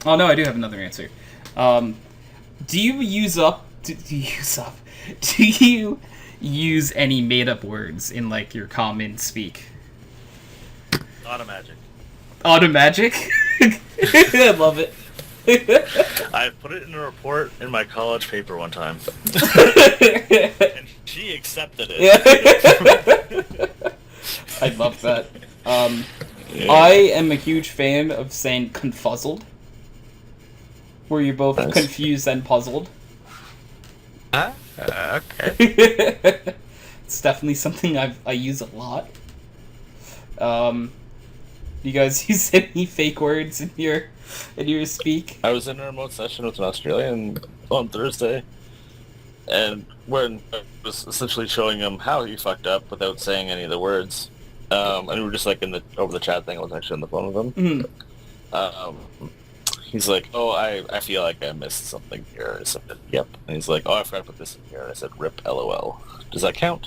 Oh no, I do have another answer. Do you use up? Do you use any made-up words in like your common speak? Automagic. Automagic? I love it. I put it in a report in my college paper one time. And she accepted it. I love that. Yeah. I am a huge fan of saying confuzzled, where you're both Nice. confused and puzzled. Okay. It's definitely something I use a lot. You guys use any fake words in your speak? I was in a remote session with an Australian on Thursday, and when I was essentially showing him how he fucked up without saying any of the words, and we were just like in the over the chat thing. I was actually on the phone with him. He's like, "Oh, I feel like I missed something here." I said, "Yep." And he's like, "Oh, I forgot to put this in here." I said, "Rip, LOL." Does that count?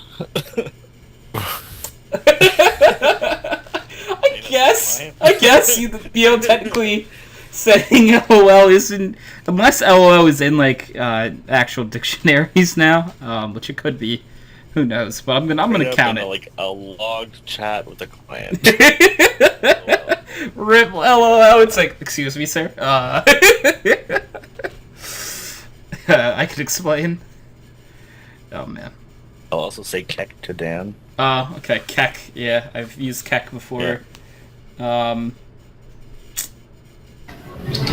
I guess you know technically saying LOL isn't, unless LOL is in like actual dictionaries now, which it could be. Who knows? But I'm gonna count it. Like a logged chat with a client. Rip LOL. It's like, excuse me, sir. I could explain. Oh man. I'll also say keck to Dan. Oh, okay, keck. Yeah, I've used keck before. I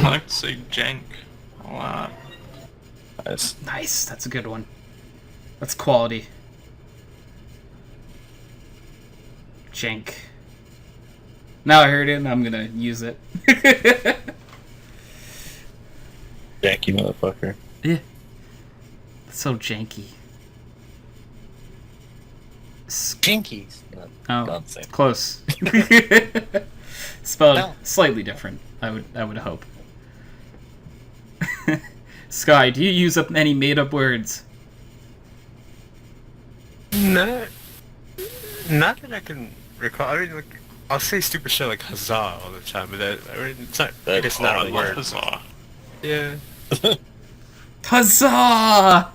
like to say jank a lot. Nice. That's a good one. That's quality. Jank. Now I heard it, and I'm gonna use it. Janky motherfucker. Yeah. That's so janky. Jinkies. Oh, Not the same. close. Spelled No. slightly different. I would hope. Sky, do you use up any made-up words? Not that I can recall. I mean, like, I'll say stupid shit like huzzah all the time, but it's not. I guess not a word. Huzzah. Yeah. Huzzah!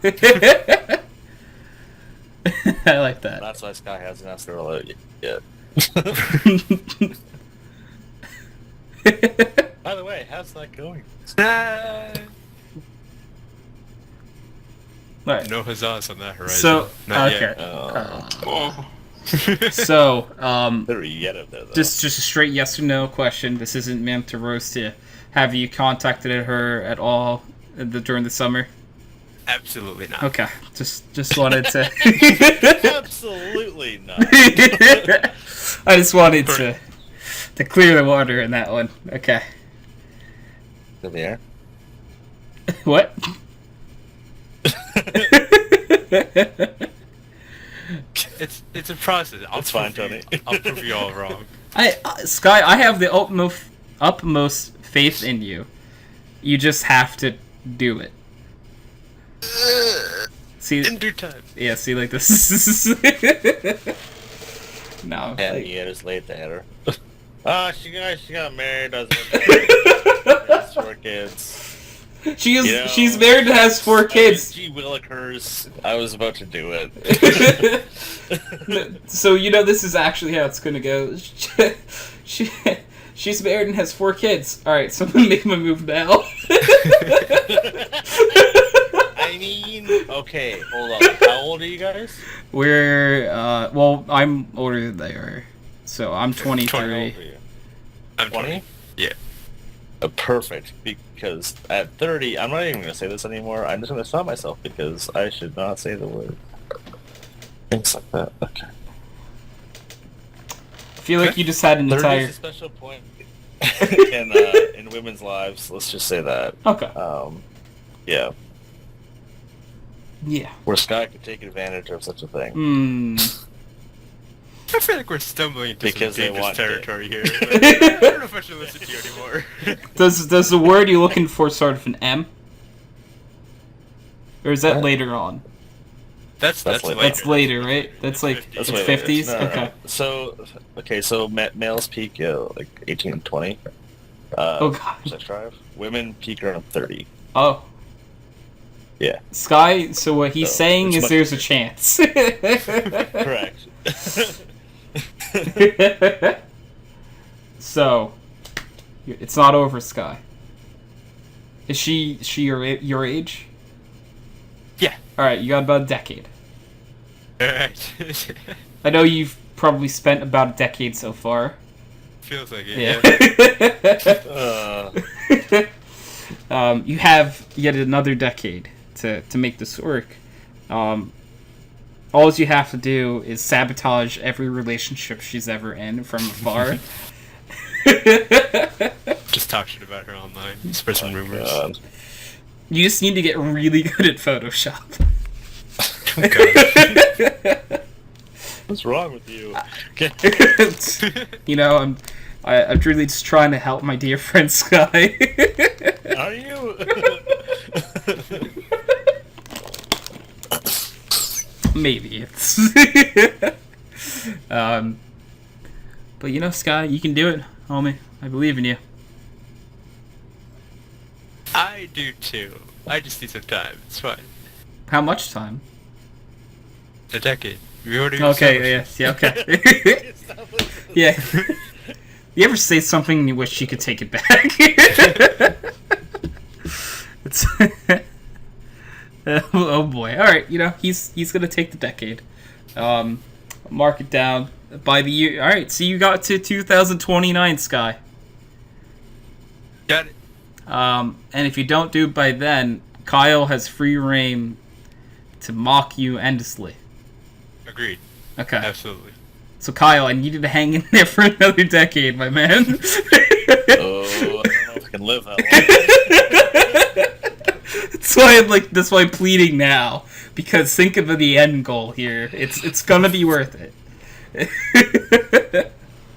I like that. That's why Sky hasn't asked her out yet. By the way, how's that going? Alright. No huzzahs on that horizon. So, Not okay. yet. Oh. So, There yet out there though. just a straight yes or no question. This isn't meant to roast you. Have you contacted her at all during the summer? Absolutely not. Okay, just wanted to. Absolutely not. I just wanted to clear the water in that one. Okay. Still there? What? It's a process. It's fine, Tony. I'll prove you all wrong. Sky, I have the utmost faith in you. You just have to do it. See, In due time. yeah, see, like this. No, And like, he had his late to header. She got married, doesn't has 4 kids. she's married and has 4 kids. Gee willikers, I was about to do it. So this is actually how it's gonna go. She's married and has 4 kids. All right, so I'm gonna make my move now. I mean, okay, hold on. How old are you guys? We're well, I'm older than they are, so I'm 23. How old are you? I'm 20? Yeah. Perfect, because at 30, I'm not even going to say this anymore. I'm just going to stop myself because I should not say the word. Things like that. Okay. I feel like you just had an 30 entire. is a special point in women's lives. Let's just say that. Okay. Yeah. Yeah. Where Sky could take advantage of such a thing. I feel like we're stumbling into Because some they dangerous want territory here. I don't know if I should listen to you anymore. Does the word you're looking for start with an M? Or is that What? later on? That's later. That's later, right? That's like That's it's way later. 50s. No. Okay. So males peak like 18 and 20. Oh god. Sex drive. Women peak around 30. Oh. Yeah. Sky. So what he's So, saying it's is much there's a chance. Correct. So, it's not over, Sky. Is she your age? Yeah. All right, you got about a decade. Alright. I know you've probably spent about a decade so far. Feels like it. Yeah. You have yet another decade to make this work. all you have to do is sabotage every relationship she's ever in from afar. Just talk shit about her online. Spread some rumors. God. You just need to get really good at Photoshop. Oh, God. What's wrong with you? Okay. You know, I'm really just trying to help my dear friend Sky. Are you? Maybe it's. But you know, Sky, you can do it, homie. I believe in you. I do too. I just need some time. It's fine. How much time? A decade. We already Okay, established yeah, okay. Yeah. You ever say something and you wish you could take it back? It's oh boy. Alright, you know, he's gonna take the decade. Mark it down. By the year. Alright, so you got to 2029, Sky. Got it. And if you don't do it by then, Kyle has free reign to mock you endlessly. Agreed. Okay. Absolutely. So Kyle, I need you to hang in there for another decade, my man. Oh, I don't know if I can live that long. That's why I'm pleading now. Because think of the end goal here. It's gonna be worth it.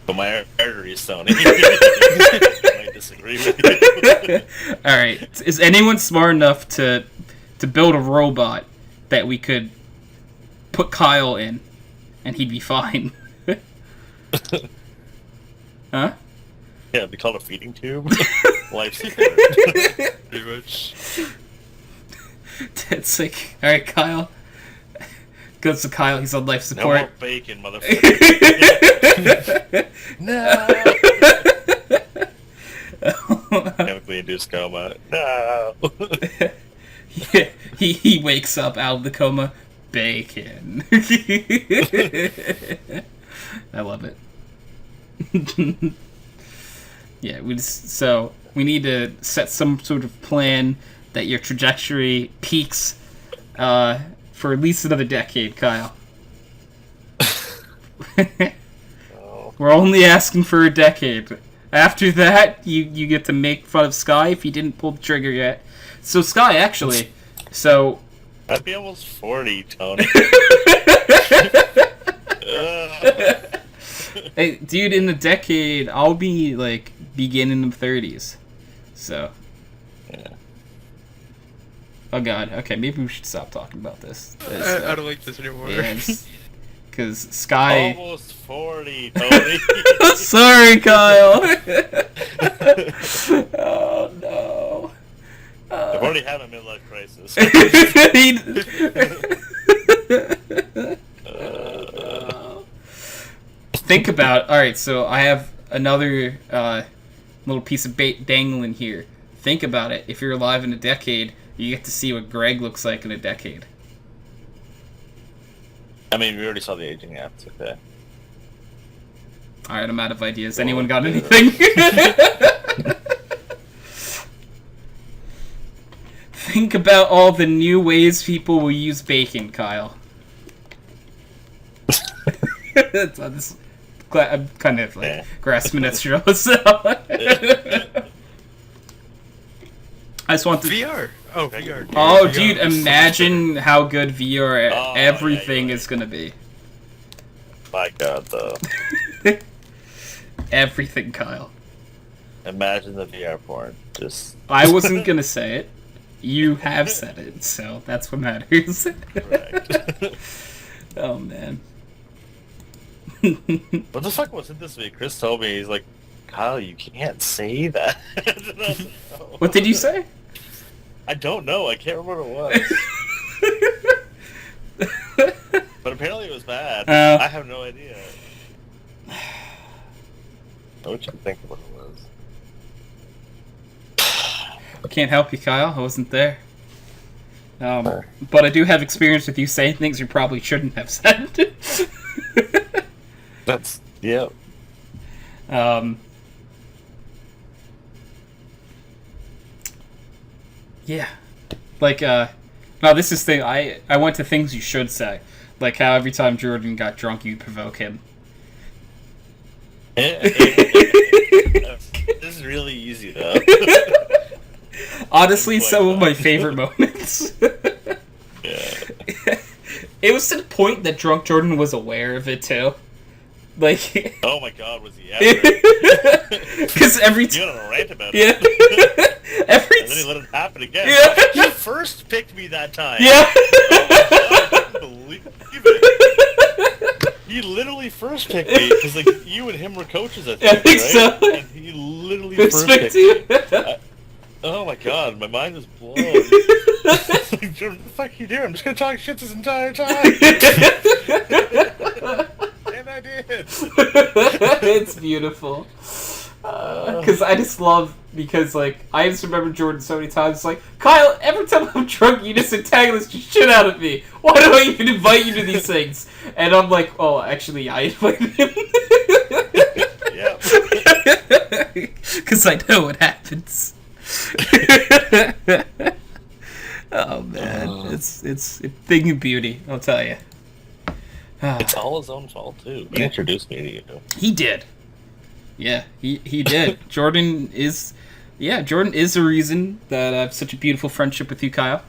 But my arteries, Tony. I disagree with you. Alright. Is anyone smart enough to build a robot that we could put Kyle in and he'd be fine? Huh? Yeah, it'd be called a feeding tube. Life support. Pretty much. It's like, alright, Kyle. Goes to Kyle, he's on life No support. more bacon, motherfucker. No. Chemically induced coma. No. he wakes up out of the coma. Bacon. I love it. Yeah, so we need to set some sort of plan that your trajectory peaks for at least another decade, Kyle. Oh. We're only asking for a decade. After that, you get to make fun of Sky if he didn't pull the trigger yet. So Sky, actually, so I'd be almost 40, Tony. hey, dude, in a decade, I'll be like beginning of 30s. So. Yeah. Oh god. Okay, maybe we should stop talking about this. I don't like this anymore. Because Sky. Almost 40, Tony. Sorry, Kyle. Oh no. I've already had a midlife crisis. Think about. All right, so I have another little piece of bait dangling here. Think about it. If you're alive in a decade, you get to see what Greg looks like in a decade. I mean, we already saw the aging app. It's okay. All right, I'm out of ideas. Anyone got anything? Think about all the new ways people will use bacon, Kyle. I'm kind of like grasping at straws. I just want to. VR. Oh, VR. Oh, VR. dude! Imagine how good VR Oh, everything yeah, is gonna be. My God, though. Everything, Kyle. Imagine the VR porn. Just I wasn't gonna say it. You have said it, so that's what matters. correct. Oh man. What the fuck was it this week? Chris told me, he's like, Kyle, you can't say that. And I was like, "Oh." What did you say? I don't know. I can't remember what it was. But apparently it was bad. I have no idea. I wish I could think of what it was. Can't help you, Kyle. I wasn't there. But I do have experience with you saying things you probably shouldn't have said. That's, yep. Yeah. Like, No, this is thing. I went to things you should say, like how every time Jordan got drunk, you'd provoke him. This is really easy though. Honestly, some of my favorite moments. Yeah. It was to the point that drunk Jordan was aware of it too. Like, Oh my God, was he ever? because every You went on a rant about yeah, it. every And then he let it happen again. Yeah. He first picked me that time. yeah. Oh my God, I couldn't believe it. He literally first picked me because like you and him were coaches at the I time, think right? so. And he literally first Respect picked you. me. Oh my God, my mind was blown. Jordan, what the fuck are you doing? I'm just gonna talk shit this entire time. And I did. It's beautiful. Because I just love, because like I just remember Jordan so many times like, Kyle, every time I'm drunk you just antagonist the shit out of me. Why do I even invite you to these things? And I'm like, oh, actually I invited him. Yeah. Because I know what happens. Oh man, it's a thing of beauty, I'll tell you. It's all his own fault too. He introduced me to you. He did. Yeah, he did. Jordan is the reason that I have such a beautiful friendship with you, Kyle.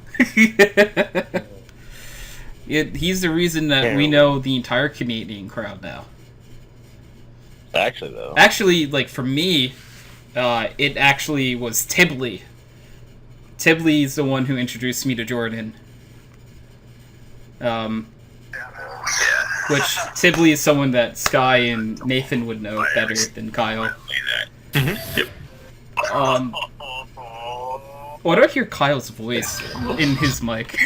He's the reason that we know the entire Canadian crowd now. Actually, like for me, it actually was Tibley. Tibley's the one who introduced me to Jordan. Which Tibley is someone that Sky and Nathan would know better than Kyle. Yep. Why do I hear Kyle's voice in his mic?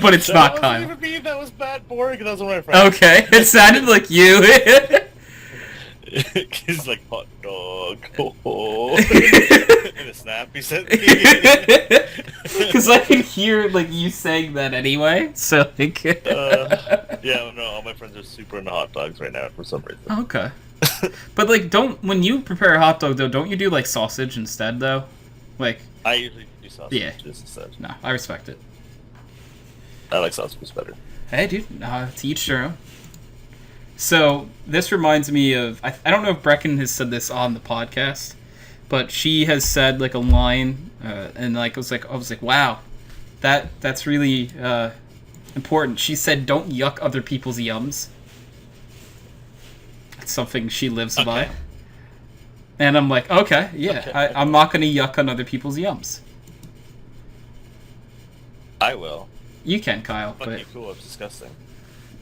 But it's not Kyle. That wasn't even me. That was Matt Borg. That was one of my friends. Okay, it sounded like you. He's like, hot dog. Oh. In a snap he sent me. Because I can hear like you saying that anyway. So like. Yeah, no, all my friends are super into hot dogs right now for some reason. Okay. But like, when you prepare a hot dog though, don't you do like sausage instead though? Like. I usually do sausage Yeah. just instead. No, I respect it. I like sausages better. Hey, dude, to each their own. So this reminds me of I don't know if Brecken has said this on the podcast, but she has said like a line, and like I was like, wow, that's really important. She said, "Don't yuck other people's yums." It's something she lives by. And I'm like, okay, yeah, okay. I'm not gonna yuck on other people's yums. I will. You can, Kyle. Fuck but you, Cool Whip's disgusting.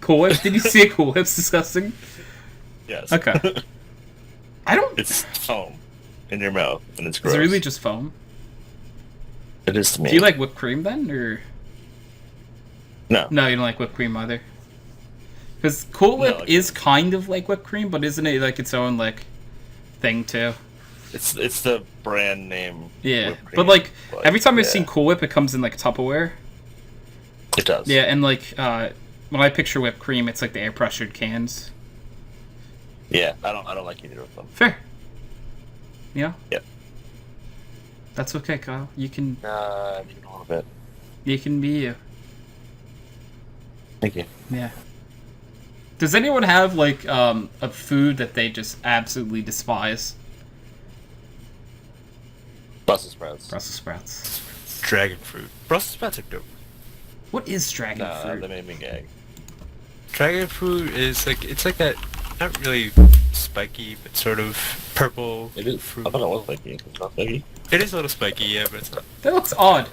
Cool Whip? Did you see a Cool Whip's disgusting? Yes. Okay. I don't. It's foam in your mouth, and it's gross. Is it really just foam? It is to me. Do you like whipped cream then, or? No. No, you don't like whipped cream either. Because Cool Whip is kind of like whipped cream, but isn't it like its own like thing too? It's the brand name. Yeah, whipped cream, but like every time I've seen Cool Whip, it comes in like Tupperware. It does. Yeah, and like when I picture whipped cream, it's like the air pressured cans. Yeah, I don't like either of them. Fair. Yeah. Yep. That's okay, Kyle. You can. A little bit. You can be you. Thank you. Yeah. Does anyone have like a food that they just absolutely despise? Brussels sprouts. Brussels sprouts. Dragon fruit. Brussels sprouts are dope. What is dragon fruit? That made me gag. Dragon fruit is like, it's like that, not really spiky, but sort of purple. It is. Fruit. I thought it was spiky. It's not spiky. It is a little spiky, yeah, but it's not. That looks odd.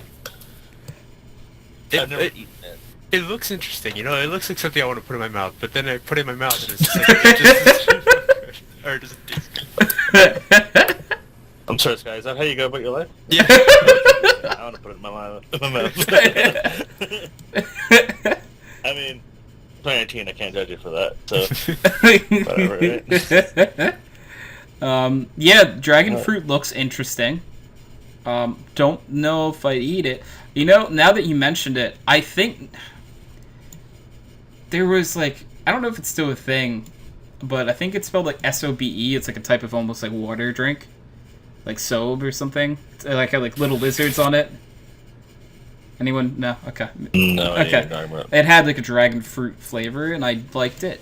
I've never eaten it. It looks interesting, you know. It looks like something I want to put in my mouth, but then I put it in my mouth and it's just like, or it doesn't taste good. I'm sorry, Sky. Is that how you go about your life? Yeah. I want to put it in my mouth. I mean, 2019. I can't judge you for that. So whatever, right? Yeah, dragon fruit looks interesting. Don't know if I'd eat it. You know, now that you mentioned it, I think there was like, I don't know if it's still a thing, but I think it's spelled like SOBE. It's like a type of almost like water drink, like soap or something. It's like had like little lizards on it. Anyone? No? Okay. No, I Okay. ain't talking about. It had like a dragon fruit flavor, and I liked it.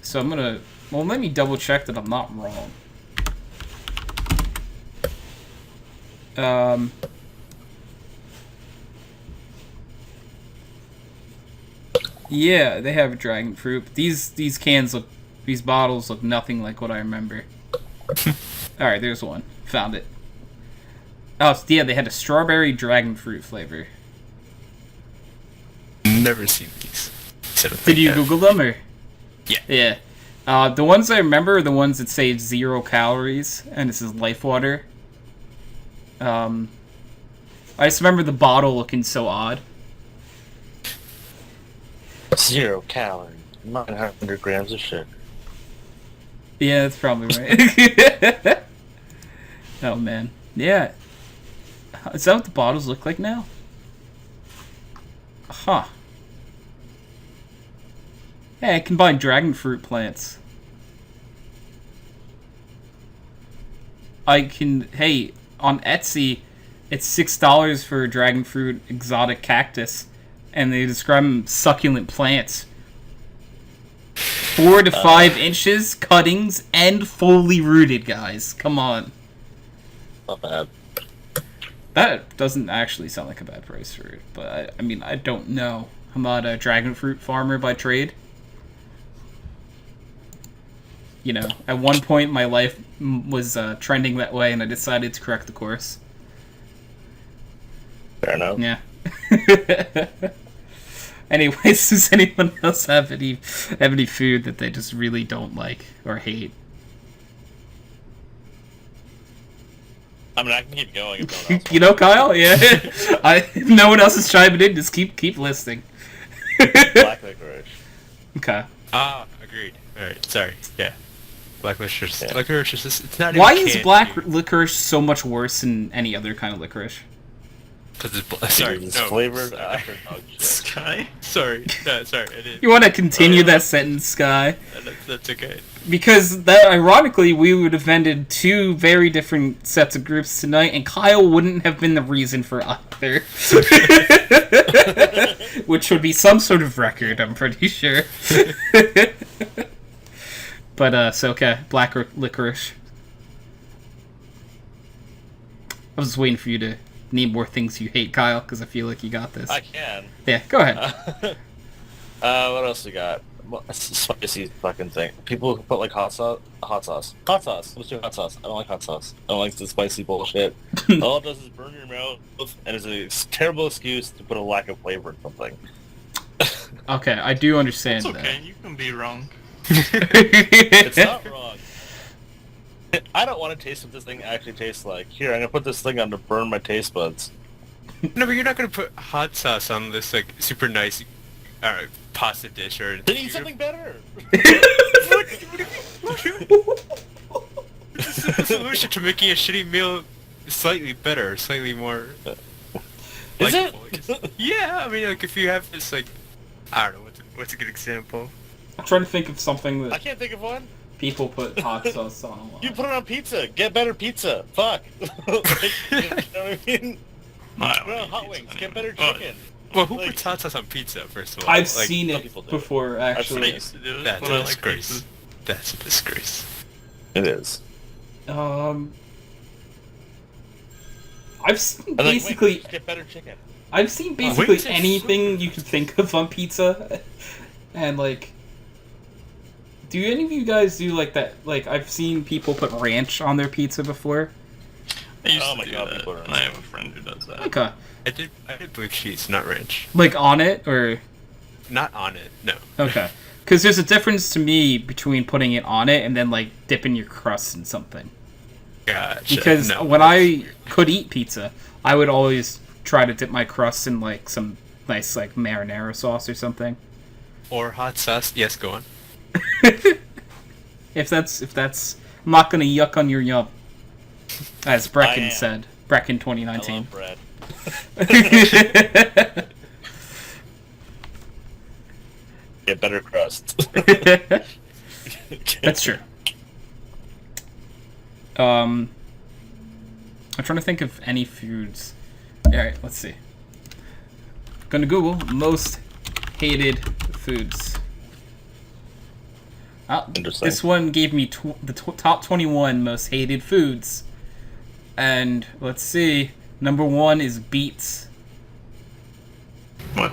So I'm gonna... Well, let me double check that I'm not wrong. Yeah, they have dragon fruit. These cans look... These bottles look nothing like what I remember. Alright, there's one. Found it. Oh, yeah, they had a strawberry dragon fruit flavor. Never seen these. Did you Google them, or? Yeah. Yeah. The ones I remember are the ones that say 0 calories, and this is life water. I just remember the bottle looking so odd. 0 calories. 900 grams of sugar. Yeah, that's probably right. Oh, man. Yeah. Is that what the bottles look like now? Huh. Hey, I can buy dragon fruit plants. I can... Hey, on Etsy, it's $6 for a dragon fruit exotic cactus. And they describe them succulent plants. 4 to 5 inches, cuttings, and fully rooted, guys. Come on. Not bad. That doesn't actually sound like a bad price for it, but I mean, I don't know. I'm not a dragon fruit farmer by trade. You know, at one point my life was trending that way, and I decided to correct the course. Fair enough. Yeah. Anyways, does anyone else have any food that they just really don't like or hate? I mean, I can keep going if no one else You know, Kyle? Yeah. If no one else is chiming in, just keep listing. wants. Black licorice. Okay. Ah, agreed. Alright, sorry. Yeah. Black licorice. Yeah. Licorice is just, it's not Why even is candy. black licorice so much worse than any other kind of licorice? Because it's sorry, It's no, flavored sorry. after dog shit. Sky? Sorry. No, sorry, I didn't. You want to continue that sentence, Sky? That's okay. Because that, ironically, we would have ended 2 very different sets of groups tonight, and Kyle wouldn't have been the reason for either. Which would be some sort of record, I'm pretty sure. But, so, okay, black licorice. I was waiting for you to name more things you hate, Kyle, because I feel like you got this. I can. Yeah, go ahead. What else we got? Spicy fucking thing. People who put like hot sauce. Let's do hot sauce. I don't like hot sauce. I don't like the spicy bullshit. All it does is burn your mouth, and it's a terrible excuse to put a lack of flavor in something. Okay, I do understand It's okay, you can be wrong. It's not wrong. I don't want to taste what this thing actually tastes like. Here, I'm gonna put this thing on to burn my taste buds. No, but you're not gonna put hot sauce on this like super nice pasta dish or Then eat something better. It's a simple solution to making a shitty meal slightly better, slightly more. Is likable, it? I guess. Yeah, I mean, like if you have this like, I don't know what's a good example. I'm trying to think of something I that can't think of one. people put hot sauce on a lot. You put it on pizza. Get better pizza. Fuck. Like, you know what I mean? I don't No, eat hot pizza wings. Get anymore, better but chicken. Well, who Like- puts hot sauce on pizza? First of all, I've like, seen some it people do. before, I actually. used to do it That's when a I liked disgrace. pizza. That's a disgrace. It is. I've seen And, like, basically, wings, get better chicken. I've seen basically wings are anything you could think of on pizza, and like, do any of you guys do like that? Like, I've seen people put ranch on their pizza before. I used Oh to my do God, that, people are and I have a friend who does that. Okay, I did blue cheese, not ranch. like on it or Not on it, no. okay, because there's a difference to me between putting it on it and then like dipping your crust in something. Gotcha. Because no, when that's I weird. could eat pizza, I would always try to dip my crust in like some nice like marinara sauce or something. Or hot sauce, yes, go on. If that's, I'm not gonna yuck on your yum, as I Brecken am. said. Brecken I 2019. love bread. Get better crust. That's true. I'm trying to think of any foods. Alright, let's see. Gonna Google most hated foods. Interesting. This one gave me the top 21 most hated foods. And let's see. Number 1 is beets. What?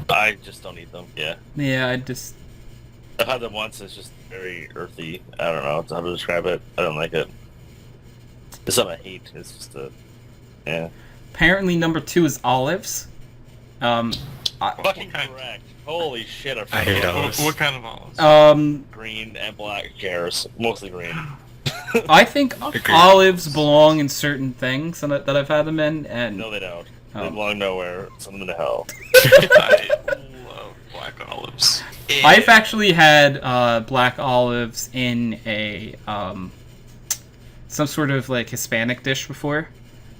I just don't eat them. Yeah. Yeah, I've had them once. It's just very earthy. I don't know how to describe it. I don't like it. It's something I hate. It's just yeah. Apparently number 2 is olives. Fucking kind? correct. Holy shit! I hate olives. What kind of olives? Green and black jars, mostly green. I think Agreed. olives belong in certain things that I've had them in, and No, they don't. They Oh. belong nowhere. Send them to hell. I love black olives. I've actually had black olives in a some sort of like Hispanic dish before,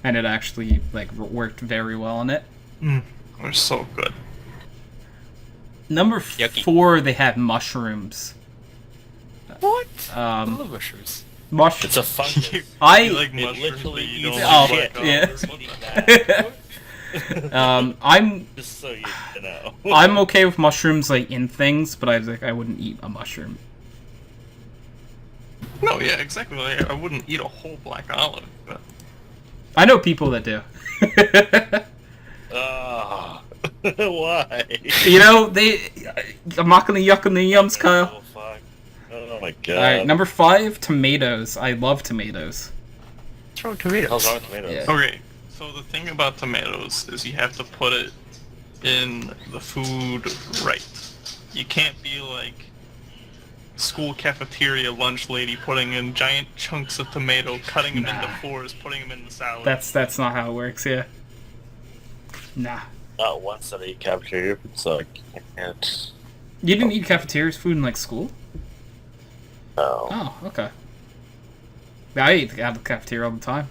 and it actually like worked very well in it. They're so good. Number Yucky. 4, they have mushrooms. What? I Um, love mushrooms. It's a fungus. You I like It mushrooms, literally but you don't eats Oh, like black yeah. olives? What the- I'm Just so you know. I'm okay with mushrooms like in things, but I wouldn't eat a mushroom. No, yeah, exactly. Like, I wouldn't eat a whole black olive, but I know people that do. Why? You know, I'm not gonna yuck on the yums, Kyle. Oh fuck! Oh my god! Alright, number 5, tomatoes. I love tomatoes. What's wrong with How's tomatoes? wrong with tomatoes? Yeah. okay. So the thing about tomatoes is you have to put it in the food right. You can't be like school cafeteria lunch lady putting in giant chunks of tomato, cutting them into fours, putting them in the salad. That's not how it works, yeah. Nah. Not once that I eat cafeteria food, so I can't. You didn't eat cafeteria food in like school? No. Oh, okay. I eat out of the cafeteria all the time.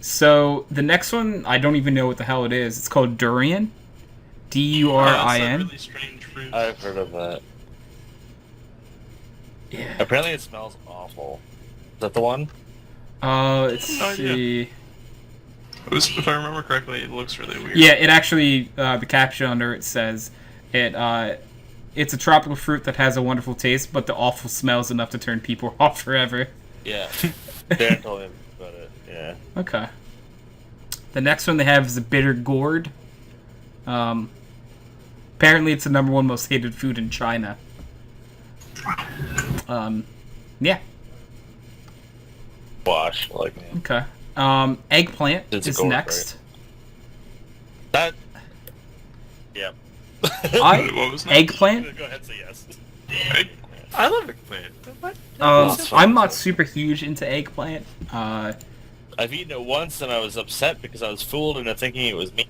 So the next one, I don't even know what the hell it is. It's called durian. It's a Durin. really strange fruit. I've heard of that. Yeah. Apparently, it smells awful. Is that the one? Let's No idea. see. If I remember correctly, it looks really weird. Yeah, it actually, the caption under it says, it's a tropical fruit that has a wonderful taste, but the awful smell is enough to turn people off forever. Yeah. Darren told me about it. Yeah. Okay. The next one they have is a bitter gourd. Apparently it's the number 1 most hated food in China. Yeah. Wash like me. Okay. Eggplant It's a is gourd, next. That. Yeah. What was that? Eggplant? Go ahead, say yes. I love eggplant. What? I'm not super huge into eggplant. I've eaten it once and I was upset because I was fooled into thinking it was me.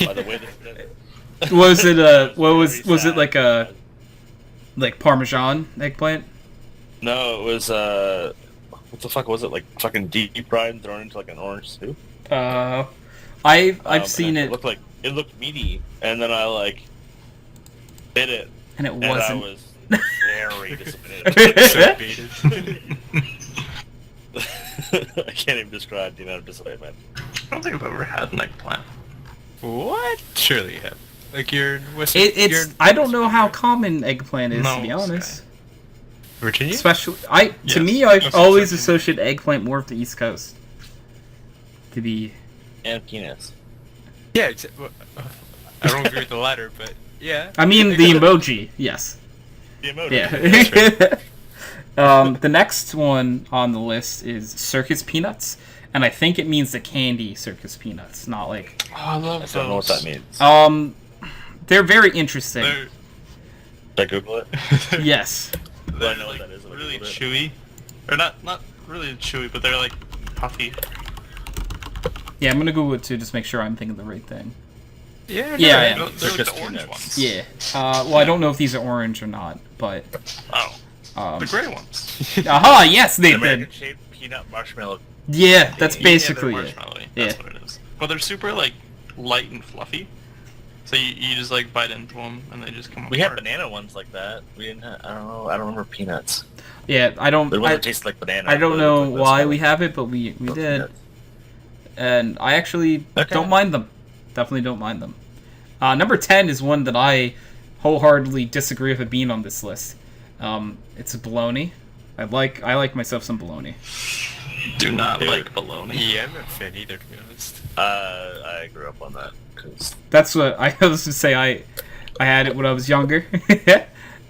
By the way that Was it was it like a Parmesan eggplant? No, it was what the fuck was it? Like fucking deep fried and thrown into like an orange soup. I've seen and it, it looked meaty, and then I like bit it, and it and I wasn't. was very disappointed. So baited. I can't even describe the amount of disappointment. I don't think I've ever had an eggplant. What? Surely you have. Like you're in West. It's I don't know how common eggplant is, No, to be honest. Virginia. Especially, to Yes, me, I've that's always exactly- associated eggplant more with the East Coast. To be, And penis. Yeah. I don't agree with the latter, but yeah. I mean, the emoji, yes, The emoji. yeah. The next one on the list is circus peanuts, and I think it means the candy circus peanuts, not like. Oh, I love I those. don't know what that means. They're very interesting. They're, Should I Google it? Yes. they're I know what like that is, I really Googled it. chewy. Or not really chewy, but they're like puffy. Yeah, I'm gonna Google it too, just make sure I'm thinking the right thing. Yeah. Yeah, They're, yeah. they're like Circus the orange peanuts. ones. Yeah. Well, I don't know if these are orange or not, but. Oh, the gray ones. Aha! Yes, they American did. shaped peanut marshmallow. Yeah, that's Yeah, basically they're it. marshmallowy. Yeah. That's what it is. But they're super like light and fluffy. So you just like bite into them and they just come We had apart. banana ones like that. We didn't have, I don't know. I don't remember peanuts. Yeah, I don't. The one I, that tasted like banana. I don't but it know looked like why this we one. have it, but we Little did. peanuts. and I actually Okay. don't mind them. Definitely don't mind them. Number 10 is one that I wholeheartedly disagree with it being on this list. It's bologna. I like myself some bologna. Do not like bologna. Yeah, I'm not a fan either, to be honest. I grew up on that because That's what I was to say. I had it when I was younger,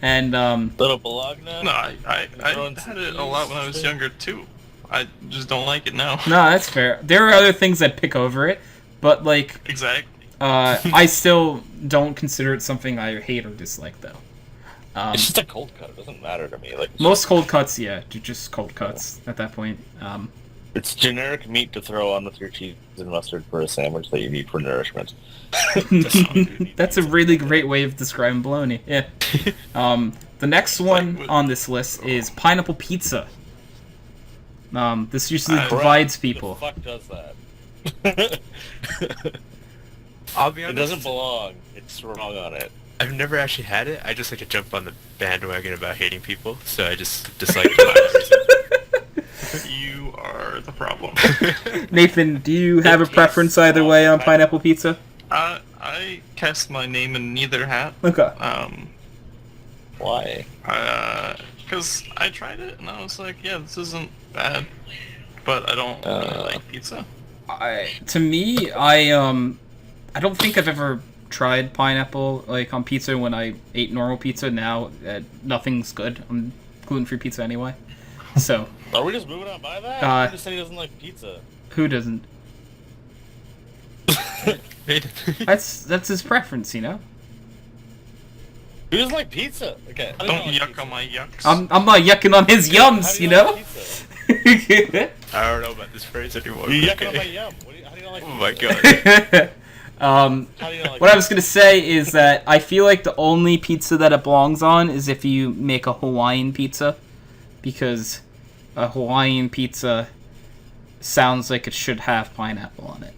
and little bologna. No, I Throwing had it a lot when I was younger too. I just don't like it now. no, that's fair. There are other things that pick over it, but like Exactly. I still don't consider it something I hate or dislike though. It's just a cold cut. It doesn't matter to me. Like Most cold cuts, yeah, they're just cold cuts at that point. it's generic meat to throw on with your cheese and mustard for a sandwich that you need for nourishment. That's a really great way of describing bologna. Yeah. The next one on this list is pineapple pizza. This usually divides people. Who the fuck does that? I'll be It honest. doesn't belong. It's wrong on it. I've never actually had it. I just like to jump on the bandwagon about hating people, so I just dislike it for that reason. You are the problem. Nathan, do you have a preference either way on pineapple pizza? I cast my name in neither hat. Okay. Why? Because I tried it and I was like, yeah, this isn't bad, but I don't really like pizza. To me, I don't think I've ever tried pineapple like on pizza when I ate normal pizza. Now nothing's good. I'm gluten-free pizza anyway. So Are we just moving on by that? He just said he doesn't like pizza. who doesn't? Nathan. That's his preference, you know. Who doesn't like pizza? Okay. how do you Don't not like yuck pizza? on my yucks. I'm not yucking on his How yums, do you not know. like pizza? I don't know about this phrase anymore. You but yucking on okay. my yum. How do you not like Oh my pizza? god. How do you not like What I was gonna say is that I feel like the only pizza that it belongs on is if you make a Hawaiian pizza, because a Hawaiian pizza sounds like it should have pineapple on it.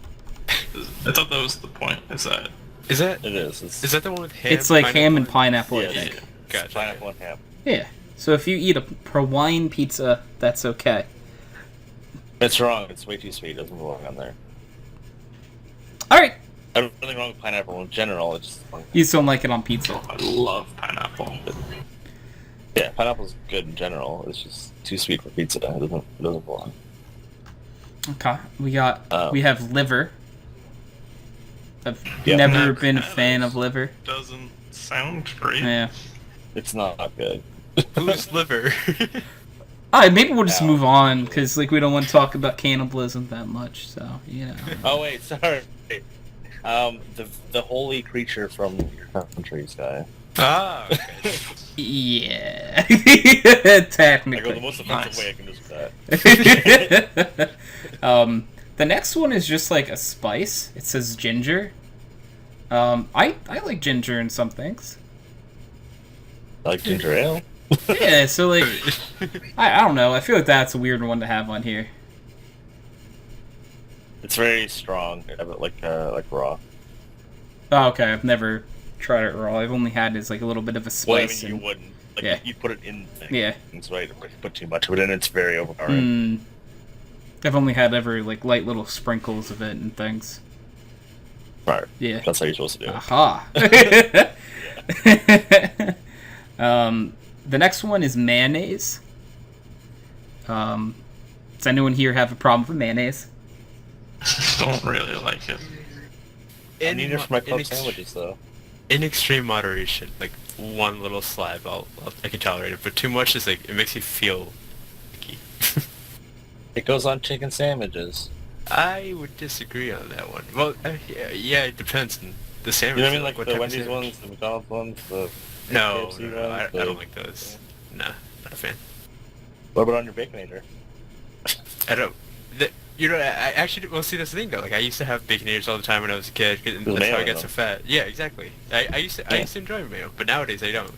I thought that was the point. Is that Is that It is. It's that the one with ham? It's like ham and pineapple? pineapple, I yeah, think. it's Gotcha. pineapple and ham. Yeah. So if you eat a Hawaiian pizza, that's okay. It's wrong. It's way too sweet. It doesn't belong on there. All right. I have nothing wrong with pineapple in general. It's just You just don't like it on pizza. I love pineapple. yeah, pineapple's good in general. It's just too sweet for pizza. It doesn't belong. Okay. We have liver. I've Yeah. never Never been a had fan it. of liver. Doesn't sound great. Yeah. It's not good. Who's liver? Alright, maybe we'll just Ow. move on, because like we don't want to talk about cannibalism that much, so, you know. Oh wait, sorry. The holy creature from your country's guy. Ah, okay. Yeah. I go Technically. the most offensive Nice. way I can do that. The next one is just like a spice. It says ginger. I like ginger in some things. Like ginger ale. Yeah, so like I don't know. I feel like that's a weird one to have on here. It's very strong, like raw. Oh, okay. I've never tried it raw. I've only had it as like a little bit of a Well, I spice. mean, you wouldn't. Like, yeah. you put it in things, Yeah. right? If you put too much of it in, it's very overpowering. I've only had ever like light little sprinkles of it and things. Right. Yeah. That's how you're supposed to do it. Aha. The next one is mayonnaise. Does anyone here have a problem with mayonnaise? Don't really like it. I need it for my in club ex- sandwiches, though. In extreme moderation, like one little slab, I can tolerate it. But too much is like it makes you feel icky. It goes on chicken sandwiches. I would disagree on that one. Well, yeah, it depends on the sandwich. You know what I mean? Like what the type of Wendy's sandwich. ones, the McDonald's ones, the No, KFC no, ones, I don't like those. Nah, not a fan. What about on your Baconator? I don't. I actually, well, see, that's the thing though. Like, I used to have baconators all the time when I was a kid, and With that's how I mayo, got though. so fat. Yeah, exactly. I used to enjoy mayo, but nowadays I don't.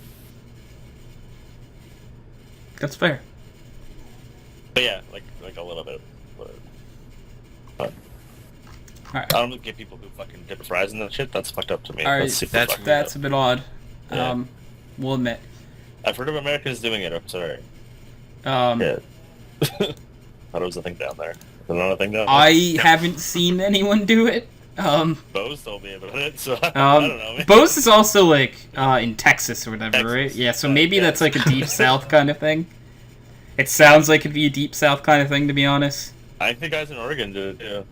That's fair. But yeah, like a little bit. But Alright. I don't get people who fucking dip fries in that shit. That's fucked up to me. Alright, That's super that's- fucked That's up. a bit odd. Yeah. We'll admit. I've heard of Americans doing it. I'm sorry. Um, Yeah. Thought it was a thing down there. Another thing though. I haven't seen anyone do it. Bose told me about it, so I don't know. Man. Bose is also like in Texas or whatever, Texas. right? Yeah, so Oh, maybe yes. that's like a deep south kind of thing. It sounds like it'd be a deep south kind of thing, to be honest. I think guys in Oregon do it too.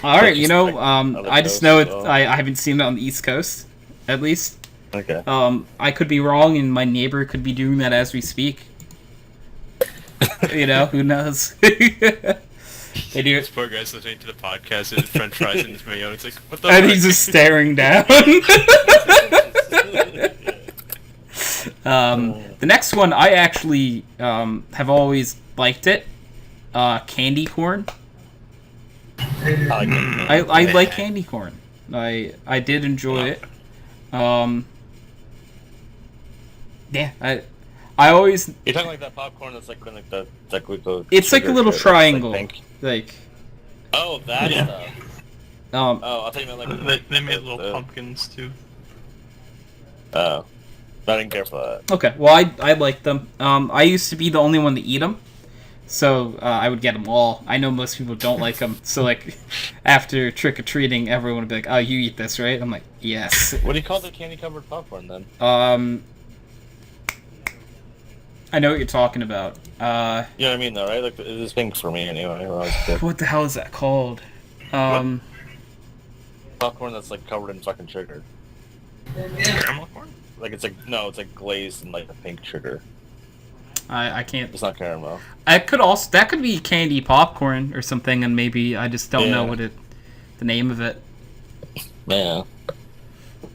All right, just, like, other I just coasts know as it. well. I haven't seen it on the East Coast, at least. Okay. I could be wrong, and my neighbor could be doing that as we speak. You know, who knows? They do This it, poor guy's listening to the podcast and his french fries and his mayo. It's like, what the and fuck? he's just staring down. The next one, I actually have always liked it. Candy corn. I like candy corn. I did enjoy it. Yeah, I always. You're talking like that popcorn that's like the It's like a little shit, triangle. Like pink. Like, Oh, that Yeah. stuff. um, Oh, I think you meant like They made little the- pumpkins too. Oh, I didn't care for that. okay. Well, I like them. I used to be the only one to eat them, so I would get them all. I know most people don't like them, so like after trick or treating, everyone would be like, "Oh, you eat this, right?" I'm like, "Yes." What do you call the candy covered popcorn then? I know what you're talking about. You know what I mean though, right? Like it was pink for me anyway. When I was a kid. What the hell is that called? Popcorn that's like covered in fucking sugar. Caramel corn? Like it's like glazed in like a pink sugar. I can't. It's not caramel. That could be candy popcorn or something, and maybe I just don't know Yeah. the name of it. Yeah.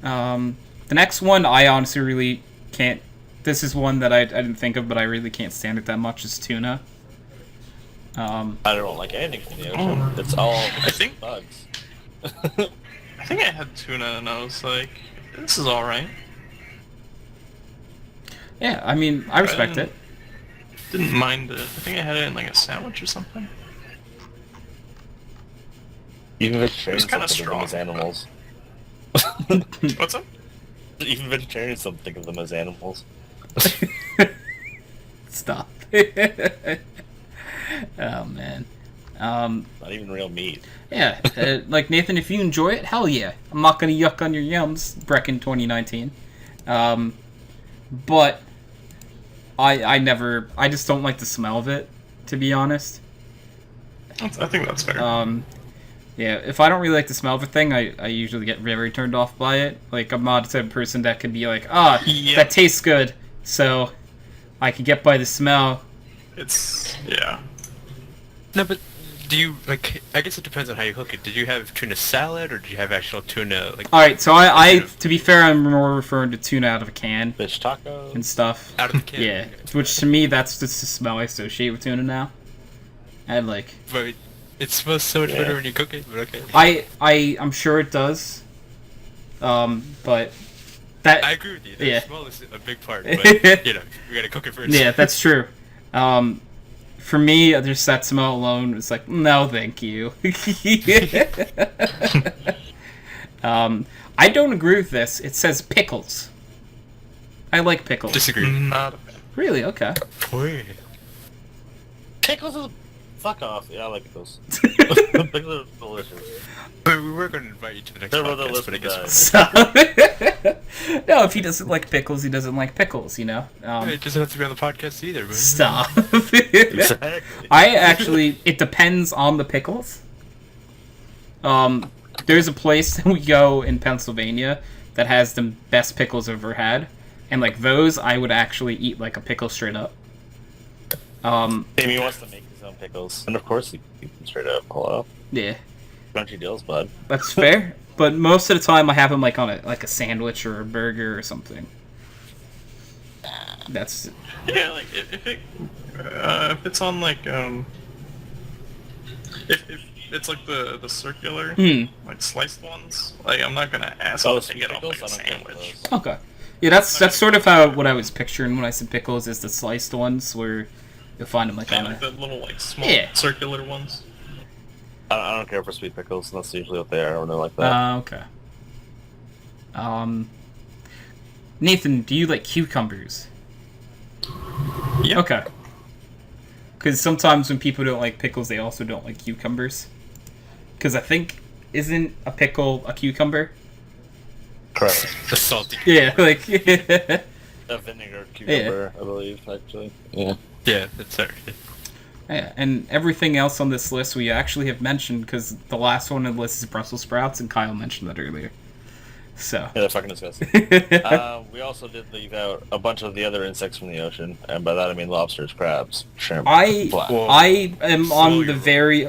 The next one I honestly really can't. This is one that I didn't think of, but I really can't stand it that much. Is tuna. I don't like anything from the ocean. It's all I think bugs. I think I had tuna and I was like, this is alright. Yeah, I mean, I respect it. Didn't mind it. I think I had it in like a sandwich or something. Even vegetarians kinda don't think of them as strong. animals. What's up? Even vegetarians don't think of them as animals. Stop. Oh man. Not even real meat. Yeah, like Nathan, if you enjoy it, hell yeah. I'm not gonna yuck on your yums, Brecken 2019. But I just don't like the smell of it, to be honest. I think that's fair. Yeah, if I don't really like the smell of a thing, I usually get very turned off by it. Like, I'm not the type of person that can be like, Yeah. that tastes good, so I can get by the smell. Yeah. No, but do you, like, I guess it depends on how you cook it. Did you have tuna salad, or did you have actual tuna, like... Alright, so I to be fair, I'm more referring to tuna out of a can Fish taco. and stuff. Out of the can? Yeah, which to me, that's just the smell I associate with tuna now. And like, But it smells so much Yeah. better when you cook it, but okay. I'm sure it does. But that I agree with you. The Yeah. smell is a big part, but, you know, you gotta cook it first. yeah, that's true. For me, just that smell alone was like, no, thank you. I don't agree with this. It says pickles. I like pickles. Disagree. Not a fan. Really? Okay. Boy. Pickles is fuck off. Yeah, I like pickles. Pickles are delicious. But we were going to invite you to the next They're what the podcast, but I listeners guess... So, no, if he doesn't like pickles, he doesn't like pickles, you know? It doesn't have to be on the podcast either, but... Stop. Exactly. I actually, it depends on the pickles. There's a place that we go in Pennsylvania that has the best pickles I've ever had. And like those, I would actually eat like a pickle straight up. Amy wants to make his own pickles. And of course, he eats them straight up. Hello. Yeah, Crunchy deals, bud. that's fair. But most of the time, I have them like on a sandwich or a burger or something. That's Yeah, like if it's on like if it's like the circular like sliced ones, like I'm not gonna ask Oh, them the to get off pickles? like a I don't care for sandwich. those. okay. Yeah, that's sort of how what I was picturing when I said pickles is the sliced ones where you'll find them like Yeah, on like a. the little like small Yeah. circular ones. I don't care for sweet pickles. That's usually what they are when they're like that. Okay. Nathan, do you like cucumbers? Yeah. Okay. Because sometimes when people don't like pickles, they also don't like cucumbers. Because I think, isn't a pickle a cucumber? Correct. The salty. Yeah, like... A vinegar cucumber, I believe, actually. Yeah. Yeah, that's right. Yeah, and everything else on this list we actually have mentioned, because the last one on the list is Brussels sprouts, and Kyle mentioned that earlier. So. Yeah, they're fucking disgusting. We also did leave out a bunch of the other insects from the ocean, and by that I mean lobsters, crabs, shrimp, flat. I am on the very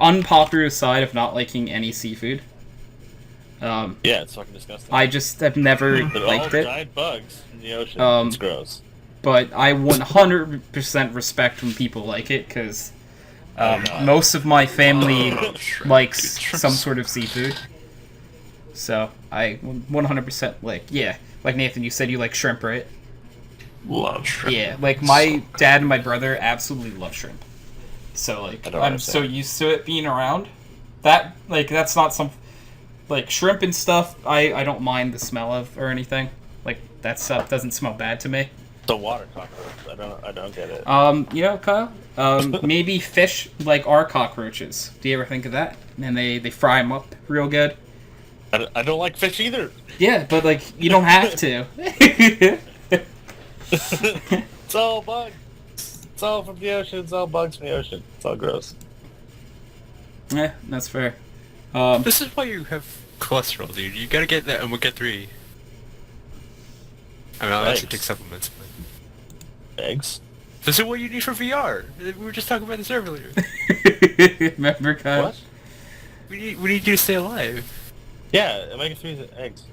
unpopular side of not liking any seafood. Yeah, it's fucking disgusting. I just have never They're liked all it. giant bugs in the ocean. It's gross. But I 100% respect when people like it, because most of my family likes some sort of seafood. So I 100% like Nathan, you said you like shrimp, right? Love shrimp. Yeah, like my dad and my brother absolutely love shrimp. So like I'm so used to it being around. That that's not some like shrimp and stuff. I don't mind the smell of or anything. Like that stuff doesn't smell bad to me. The water cockroach. I don't get it. Kyle, maybe fish like are cockroaches. Do you ever think of that? And they fry them up real good. I don't like fish either. Yeah, but like you don't have to. It's all bugs. It's all from the ocean. It's all bugs from the ocean. It's all gross. Yeah, that's fair. This is why you have cholesterol, dude. You gotta get that omega-3. I mean, I'll actually take supplements. But... Eggs? This is what you need for VR. We were just talking about this earlier. Remember, Kyle? What? We need you to stay alive. Yeah, omega-3 is eggs.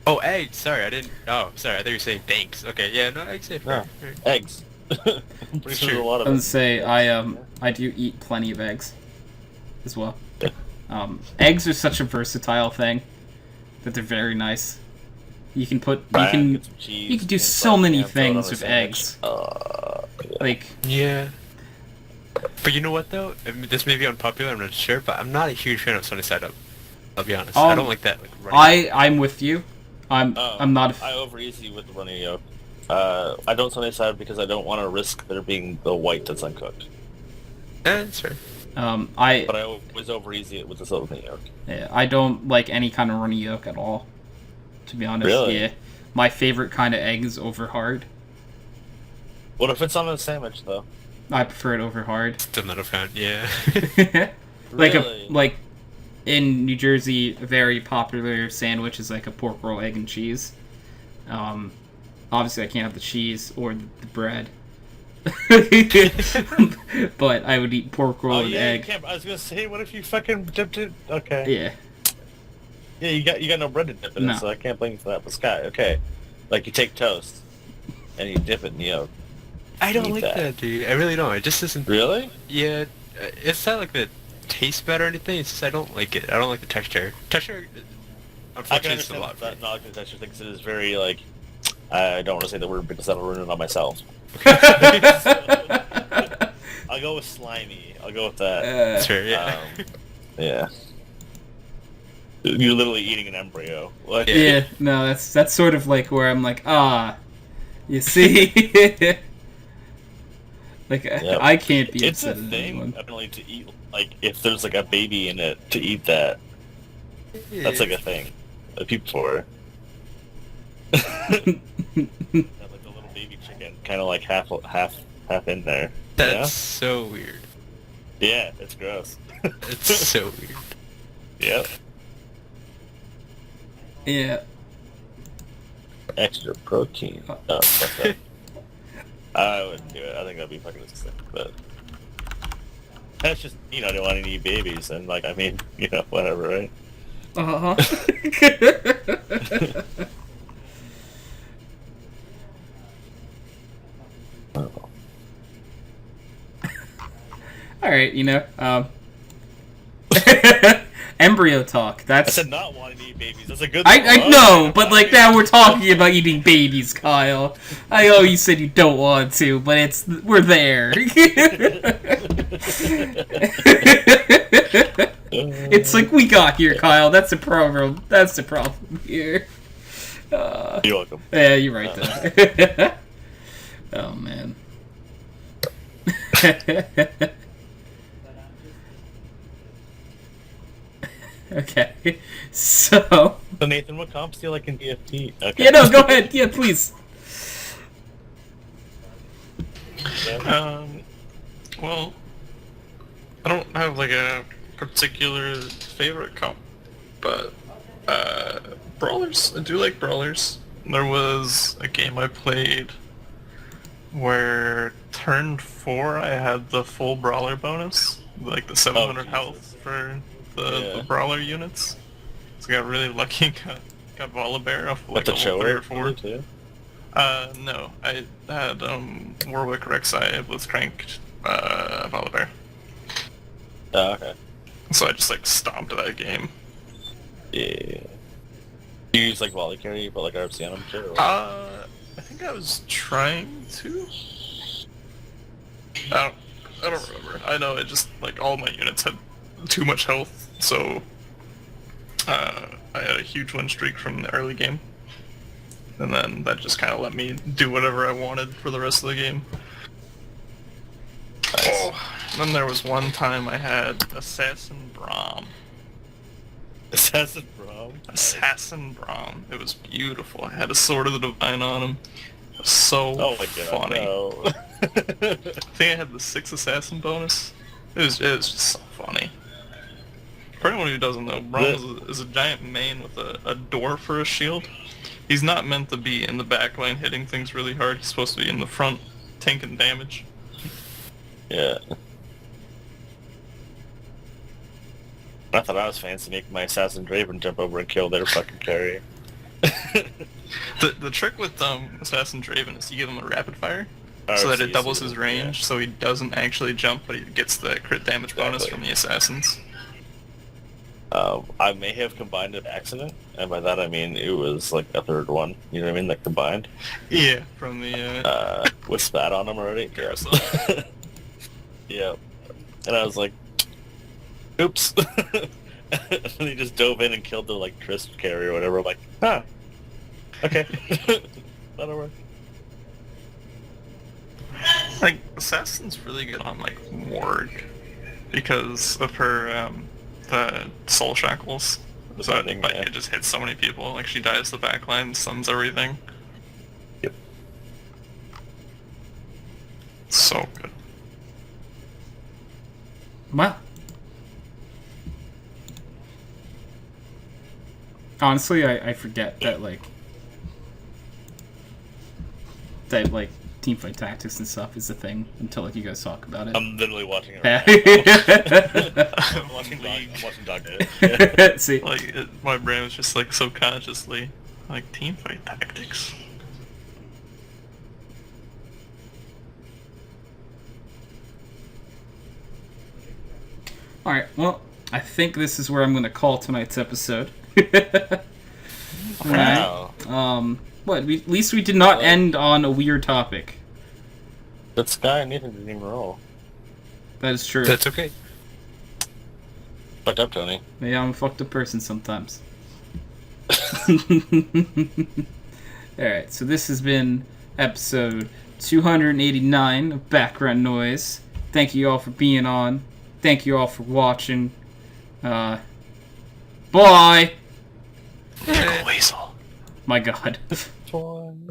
Oh, eggs. Sorry, I didn't... Oh, sorry, I thought you were saying thanks. Okay, yeah, no, eggs. No, Right. eggs. I'm pretty sure there's a lot I of would it. say I do eat plenty of eggs as well. Eggs are such a versatile thing that they're very nice. You can put Get some cheese, you can do and so fucking many throw it on things a with sandwich. eggs. Yeah. Like Yeah. But you know what, though? I mean, this may be unpopular, I'm not sure, but I'm not a huge fan of sunny side up. I'll be honest. I don't like that. Like, running. I'm with you. I'm not. I over easy with the running yolk. I don't sunny side because I don't want to risk there being the white that's uncooked. That's fair. But I always over easy it with the silicone yolk. Yeah, I don't like any kind of runny yolk at all. To be honest, Really? yeah. My favorite kind of egg is over hard. What if it's on a sandwich though? I prefer it over hard. Still not a fan, yeah. Really? like in New Jersey, a very popular sandwich is like a pork roll, egg, and cheese. Obviously, I can't have the cheese or the bread. But I would eat pork roll and egg. You can't. I was gonna say, what if you fucking dipped it? Okay. Yeah. Yeah, you got no bread to dip it No. in, so I can't blame you for that. But Sky, okay, like you take toast and you dip it in yolk. I don't Eat like that. that, dude. I really don't. It just isn't... Really? Yeah, it's not like the taste bad or anything. It's just I don't like it. I don't like the texture. Texture, I can unfortunately, is a understand lot. that knowledge texture thinks it is very like. I don't want to say the word because that'll ruin it on myself. I'll go with slimy. I'll go with that. That's fair, yeah. Yeah. You're literally eating an embryo. Like, Yeah, no, that's sort of like where I'm like, you see? Like, Yep. I can't be It's a upset at thing, anyone. apparently, to eat, like, if there's, like, a baby in it, to eat that. That's, like, a thing. People for like the little baby chicken, kind of, like, half in there. That's so weird. Yeah, it's gross. It's so weird. Yep. Yeah. Extra protein. Oh, fuck that. I wouldn't do it. I think that'd be fucking disgusting. But that's just, I don't want to eat babies, and like, I mean, whatever, right? Uh-huh. All right, embryo talk. I That's said not wanting to eat babies. That's a good. I know, but like now we're talking about eating babies, Kyle. I know you said you don't want to, but we're there. It's like we got here, Kyle. That's the problem. That's the problem here. You're welcome. Yeah, you're right there. Oh man. Okay, so... So Nathan, what comps do you like in DFT? Okay. Yeah, no, go ahead. Yeah, please. Well, I don't have like a particular favorite comp, but brawlers. I do like brawlers. There was a game I played where turn 4 I had the full brawler bonus, like the 700 health for the brawler units. So I got really lucky and got Volibear off like the level 3 or 4. too? No, I had Warwick, Rek'Sai, Blitzcrank, Volibear. Oh, okay. So I just like stomped that game. Yeah. You use like volley carry, but like RFC on them too? Or? I think I was trying to. I don't remember. I know it just like all my units had too much health, so I had a huge win streak from the early game, and then that just kind of let me do whatever I wanted for the rest of the game. Nice. Oh, then there was one time I had Assassin Braum. Assassin Braum? Assassin Braum. It was beautiful. I had a Sword of the Divine on him. It was so funny. No. I think I had the 6 assassin bonus. It was just so funny. For anyone who doesn't know, Braum is a giant main with a door for a shield. He's not meant to be in the back line hitting things really hard. He's supposed to be in the front tanking damage. Yeah. I thought I was fancy making my Assassin Draven jump over and kill their fucking carry. The trick with Assassin Draven is you give him a rapid fire, so that it doubles his range, so he doesn't actually jump, but he gets the crit damage bonus from the assassins. I may have combined an accident, and by that I mean it was like a third one. You know what I mean? That combined. Yeah, from the with spat on him already. carousel. Yeah. And I was like, oops. And then he just dove in and killed the like Trist carry or whatever. I'm like, huh. Okay. That'll work. Like, Assassin's really good on, like, Ward, because of her, the Soul Shackles. So I think, like, it just hits so many people. Like, she dies the backline, stuns everything. Yep. So good. Wow. Honestly, I forget that, like, teamfight tactics and stuff is a thing until, like, you guys talk about it. I'm literally watching it right now. I'm watching Dog Yeah. See? Like, my brain was just, like, subconsciously, like, teamfight tactics. Alright, well, I think this is where I'm going to call tonight's episode. Wow. At least we did not end on a weird topic. But Sky and Nathan didn't even roll. That is true. That's okay. Fucked up, Tony. Yeah, I'm a fucked up person sometimes. Alright, so this has been episode 289 of Background Noise. Thank you all for being on. Thank you all for watching. Bye! Weasel. My god.